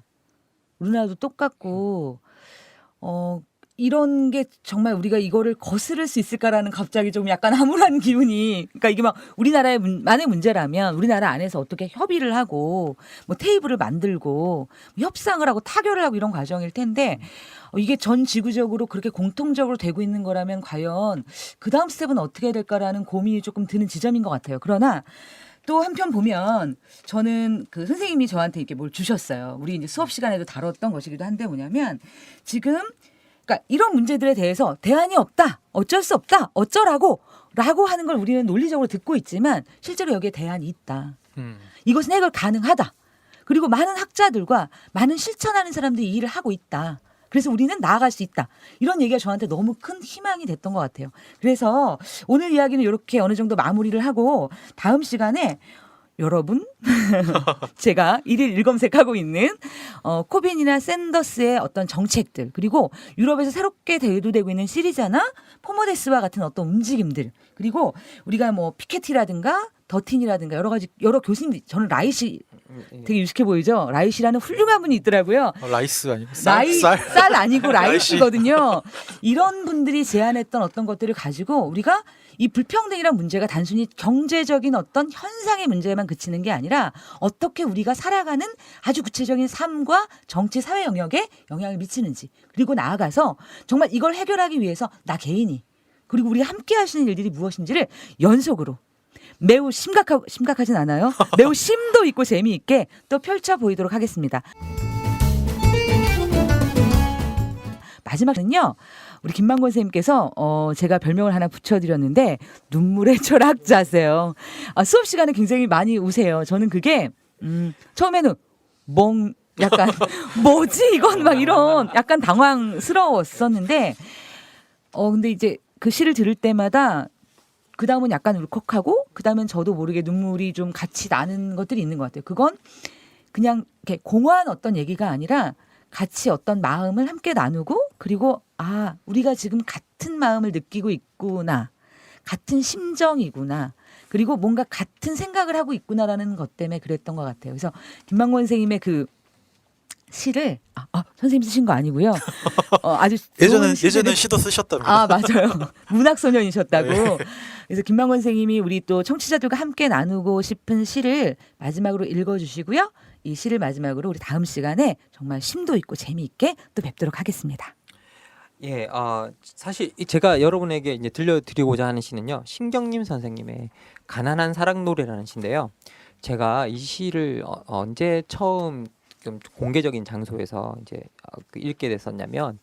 우리나라도 똑같고 이런 게 정말 우리가 이거를 거스를 수 있을까라는 갑자기 좀 약간 암울한 기운이 그러니까 이게 막 우리나라의 만의 문제라면 우리나라 안에서 어떻게 협의를 하고 뭐 테이블을 만들고 협상을 하고 타결을 하고 이런 과정일 텐데 이게 전 지구적으로 그렇게 공통적으로 되고 있는 거라면 과연 그 다음 스텝은 어떻게 해야 될까라는 고민이 조금 드는 지점인 것 같아요. 그러나 또 한편 보면 저는 그 선생님이 저한테 이렇게 뭘 주셨어요. 우리 이제 수업 시간에도 다뤘던 것이기도 한데 뭐냐면 지금 그러니까 이런 문제들에 대해서 대안이 없다, 어쩔 수 없다, 어쩌라고 하는 걸 우리는 논리적으로 듣고 있지만 실제로 여기에 대안이 있다. 이것은 해결 가능하다. 그리고 많은 학자들과 많은 실천하는 사람들이 이 일을 하고 있다. 그래서 우리는 나아갈 수 있다. 이런 얘기가 저한테 너무 큰 희망이 됐던 것 같아요. 그래서 오늘 이야기는 이렇게 어느 정도 마무리를 하고 다음 시간에 여러분 제가 일일 일검색하고 있는 코빈이나 샌더스의 어떤 정책들 그리고 유럽에서 새롭게 대두되고 있는 시리자나 포모데스와 같은 어떤 움직임들 그리고 우리가 뭐 피케티라든가 더틴이라든가 여러 교수님들 저는 라이시 되게 유식해 보이죠. 라이시라는 훌륭한 분이 있더라고요. 라이스 아니고 쌀 아니고 라이시거든요. 이런 분들이 제안했던 어떤 것들을 가지고 우리가 이 불평등이란 문제가 단순히 경제적인 어떤 현상의 문제만 그치는 게 아니라 어떻게 우리가 살아가는 아주 구체적인 삶과 정치 사회 영역에 영향을 미치는지 그리고 나아가서 정말 이걸 해결하기 위해서 나 개인이 그리고 우리가 함께 할 수 있는 일들이 무엇인지를 연속으로 매우 심각하진 않아요. 매우 심도 있고 재미있게 또 펼쳐 보이도록 하겠습니다. 마지막은요. 우리 김만권 선생님께서 제가 별명을 하나 붙여드렸는데 눈물의 철학자세요. 수업 시간에 굉장히 많이 우세요. 저는 그게 처음에는 약간 뭐지 이건 막 이런 약간 당황스러웠었는데 근데 이제 그 시를 들을 때마다 그 다음은 약간 울컥하고 그 다음은 저도 모르게 눈물이 좀 같이 나는 것들이 있는 것 같아요. 그건 그냥 이렇게 공허한 어떤 얘기가 아니라 같이 어떤 마음을 함께 나누고 그리고 우리가 지금 같은 마음을 느끼고 있구나. 같은 심정이구나. 그리고 뭔가 같은 생각을 하고 있구나라는 것 때문에 그랬던 것 같아요. 그래서 김만권 선생님의 그 시를 선생님 쓰신 거 아니고요. 아주 예전엔 시도 쓰셨답니다. 맞아요. 문학 소년이셨다고. 네. 그래서 김만권 선생님이 우리 또 청취자들과 함께 나누고 싶은 시를 마지막으로 읽어주시고요. 이 시를 마지막으로 우리 다음 시간에 정말 심도 있고 재미있게 또 뵙도록 하겠습니다. 예, 사실 제가 여러분에게 이제 들려드리고자 하는 시는요, 신경림 선생님의 가난한 사랑 노래라는 시인데요. 제가 이 시를 언제 처음 좀 공개적인 장소에서 이제 읽게 됐었냐면,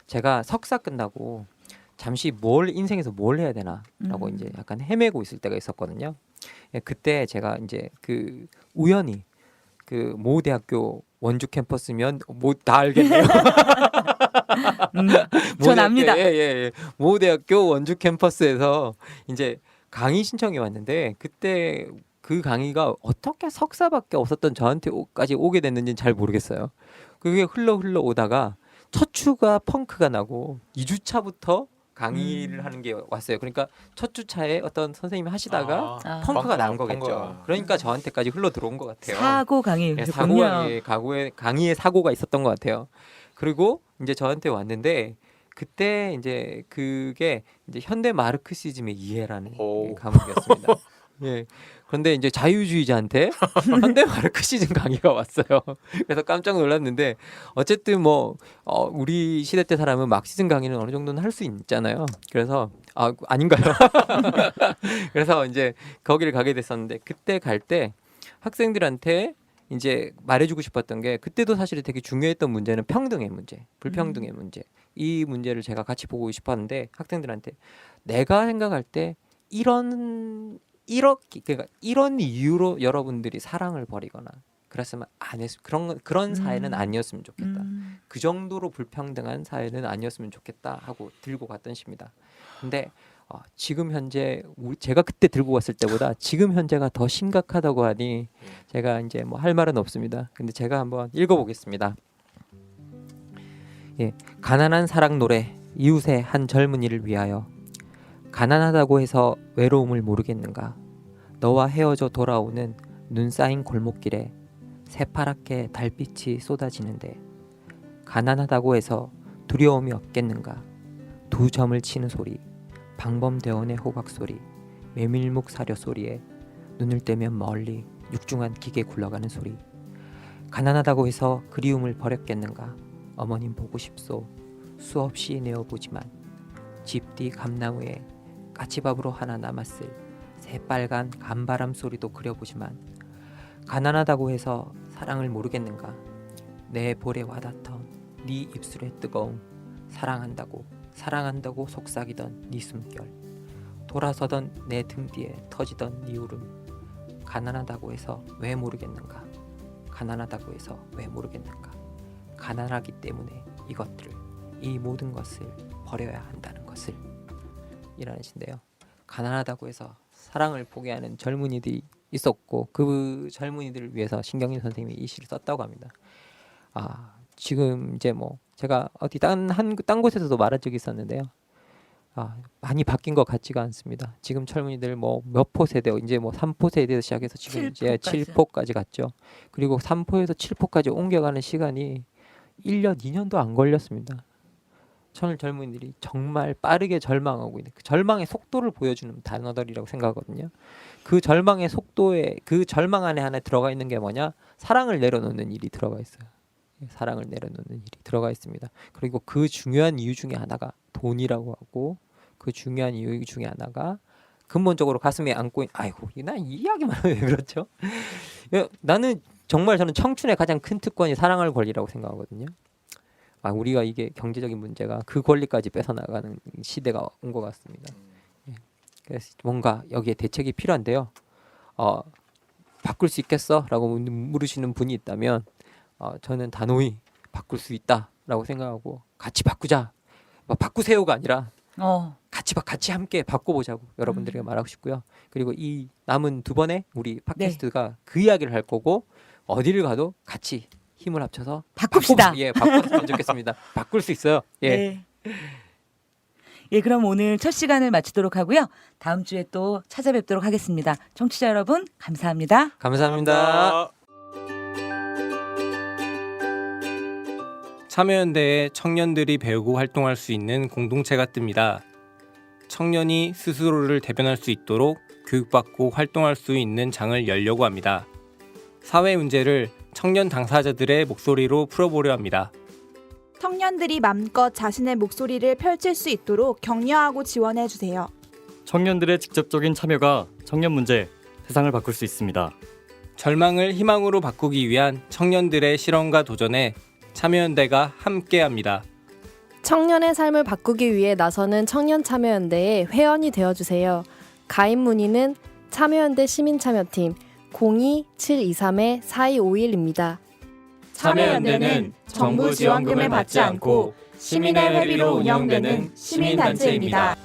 제가 석사 끝나고 잠시 인생에서 뭘 해야 되나라고 이제 약간 헤매고 있을 때가 있었거든요. 예, 그때 제가 이제 우연히 그 모 대학교 원주 캠퍼스면 뭐 다 알겠네요. 전 압니다. 예. 모 대학교 원주 캠퍼스에서 이제 강의 신청이 왔는데 그때 그 강의가 어떻게 석사밖에 없었던 저한테까지 오게 됐는지는 잘 모르겠어요. 그게 흘러 오다가 첫 주가 펑크가 나고 2주차부터 강의를 하는 게 왔어요. 그러니까 첫 주차에 어떤 선생님이 하시다가 아. 펑크가 난 펑크가. 거겠죠. 그러니까 저한테까지 흘러 들어온 것 같아요. 사고 강의. 예, 강의에 사고가 있었던 것 같아요. 그리고 이제 저한테 왔는데 그때 이제 그게 이제 현대 마르크시즘의 이해라는 오. 과목이었습니다. 예. 그런데 이제 자유주의자한테 현대 마르크시즘 강의가 왔어요. 그래서 깜짝 놀랐는데 어쨌든 뭐 우리 시대 때 사람은 막시즘 강의는 어느 정도는 할 수 있잖아요. 그래서 아닌가요? 그래서 이제 거기를 가게 됐었는데 그때 갈 때 학생들한테 이제 말해주고 싶었던 게 그때도 사실 되게 중요했던 문제는 평등의 문제, 불평등의 문제. 이 문제를 제가 같이 보고 싶었는데 학생들한테 내가 생각할 때 그러니까 이런 이유로 여러분들이 사랑을 버리거나 그랬으면 안 했, 그런 사회는 아니었으면 좋겠다. 그 정도로 불평등한 사회는 아니었으면 좋겠다 하고 들고 갔던 시입니다. 근데 지금 현재 제가 그때 들고 갔을 때보다 지금 현재가 더 심각하다고 하니 제가 이제 뭐 할 말은 없습니다. 근데 제가 한번 읽어보겠습니다. 예, 가난한 사랑 노래 이웃의 한 젊은이를 위하여. 가난하다고 해서 외로움을 모르겠는가. 너와 헤어져 돌아오는 눈 쌓인 골목길에 새파랗게 달빛이 쏟아지는데 가난하다고 해서 두려움이 없겠는가. 두 점을 치는 소리, 방범대원의 호각 소리, 메밀묵 사료 소리에 눈을 떼면 멀리 육중한 기계 굴러가는 소리. 가난하다고 해서 그리움을 버렸겠는가. 어머님 보고 싶소. 수없이 내어보지만 집 뒤 감나무에 까치밥으로 하나 남았을 새빨간 간바람 소리도 그려보지만 가난하다고 해서 사랑을 모르겠는가. 내 볼에 와닿던 네 입술의 뜨거움. 사랑한다고 속삭이던 네 숨결. 돌아서던 내 등 뒤에 터지던 네 울음. 가난하다고 해서 왜 모르겠는가. 가난하다고 해서 왜 모르겠는가. 가난하기 때문에 이것들을, 이 모든 것을 버려야 한다는 것을. 이라는 시인데요. 가난하다고 해서 사랑을 포기하는 젊은이들이 있었고 그 젊은이들을 위해서 신경일 선생님이 이 시를 썼다고 합니다. 지금 이제 뭐 제가 어디 딴 곳에서도 말한 적이 있었는데요. 많이 바뀐 것 같지가 않습니다. 지금 젊은이들 뭐 몇 포 세대, 이제 뭐 3포 세대에서 시작해서 지금 이제 7포까지 갔죠. 그리고 3포에서 7포까지 옮겨가는 시간이 1년, 2년도 안 걸렸습니다. 젊은이들이 정말 빠르게 절망하고 있는 그 절망의 속도를 보여주는 단어들이라고 생각하거든요. 그 절망의 속도에, 그 절망 안에 들어가 있는 게 뭐냐? 사랑을 내려놓는 일이 들어가 있어요. 사랑을 내려놓는 일이 들어가 있습니다. 그리고 그 중요한 이유 중에 하나가 돈이라고 하고, 그 중요한 이유 중에 하나가 근본적으로 가슴에 안고 아이고, 난 이 이야기만 하면 왜 그렇죠? 나는 정말 저는 청춘의 가장 큰 특권이 사랑할 권리라고 생각하거든요. 우리가 이게 경제적인 문제가 그 권리까지 뺏어나가는 시대가 온 것 같습니다. 그래서 뭔가 여기에 대책이 필요한데요. 바꿀 수 있겠어? 라고 물으시는 분이 있다면 저는 단호히 바꿀 수 있다라고 생각하고 같이 바꾸자. 바꾸세요가 아니라 같이 함께 바꿔보자고 여러분들에게 말하고 싶고요. 그리고 이 남은 2번의 우리 팟캐스트가 그 이야기를 할 거고 어디를 가도 같이 힘을 합쳐서 바꿉시다. 바꿨으면 좋겠습니다. 바꿀 수 있어요. 예. 예, 그럼 오늘 첫 시간을 마치도록 하고요. 다음 주에 또 찾아뵙도록 하겠습니다. 청취자 여러분, 감사합니다. 감사합니다. 참여연대에 청년들이 배우고 활동할 수 있는 공동체가 뜹니다. 청년이 스스로를 대변할 수 있도록 교육받고 활동할 수 있는 장을 열려고 합니다. 사회 문제를 청년 당사자들의 목소리로 풀어보려 합니다. 청년들이 맘껏 자신의 목소리를 펼칠 수 있도록 격려하고 지원해 주세요. 청년들의 직접적인 참여가 청년 문제, 세상을 바꿀 수 있습니다. 절망을 희망으로 바꾸기 위한 청년들의 실험과 도전에 참여연대가 함께합니다. 청년의 삶을 바꾸기 위해 나서는 청년참여연대의 회원이 되어주세요. 가입 문의는 참여연대 시민참여팀 02-723-4251입니다. 참여연대는 정부 지원금을 받지 않고 시민의 회비로 운영되는 시민단체입니다.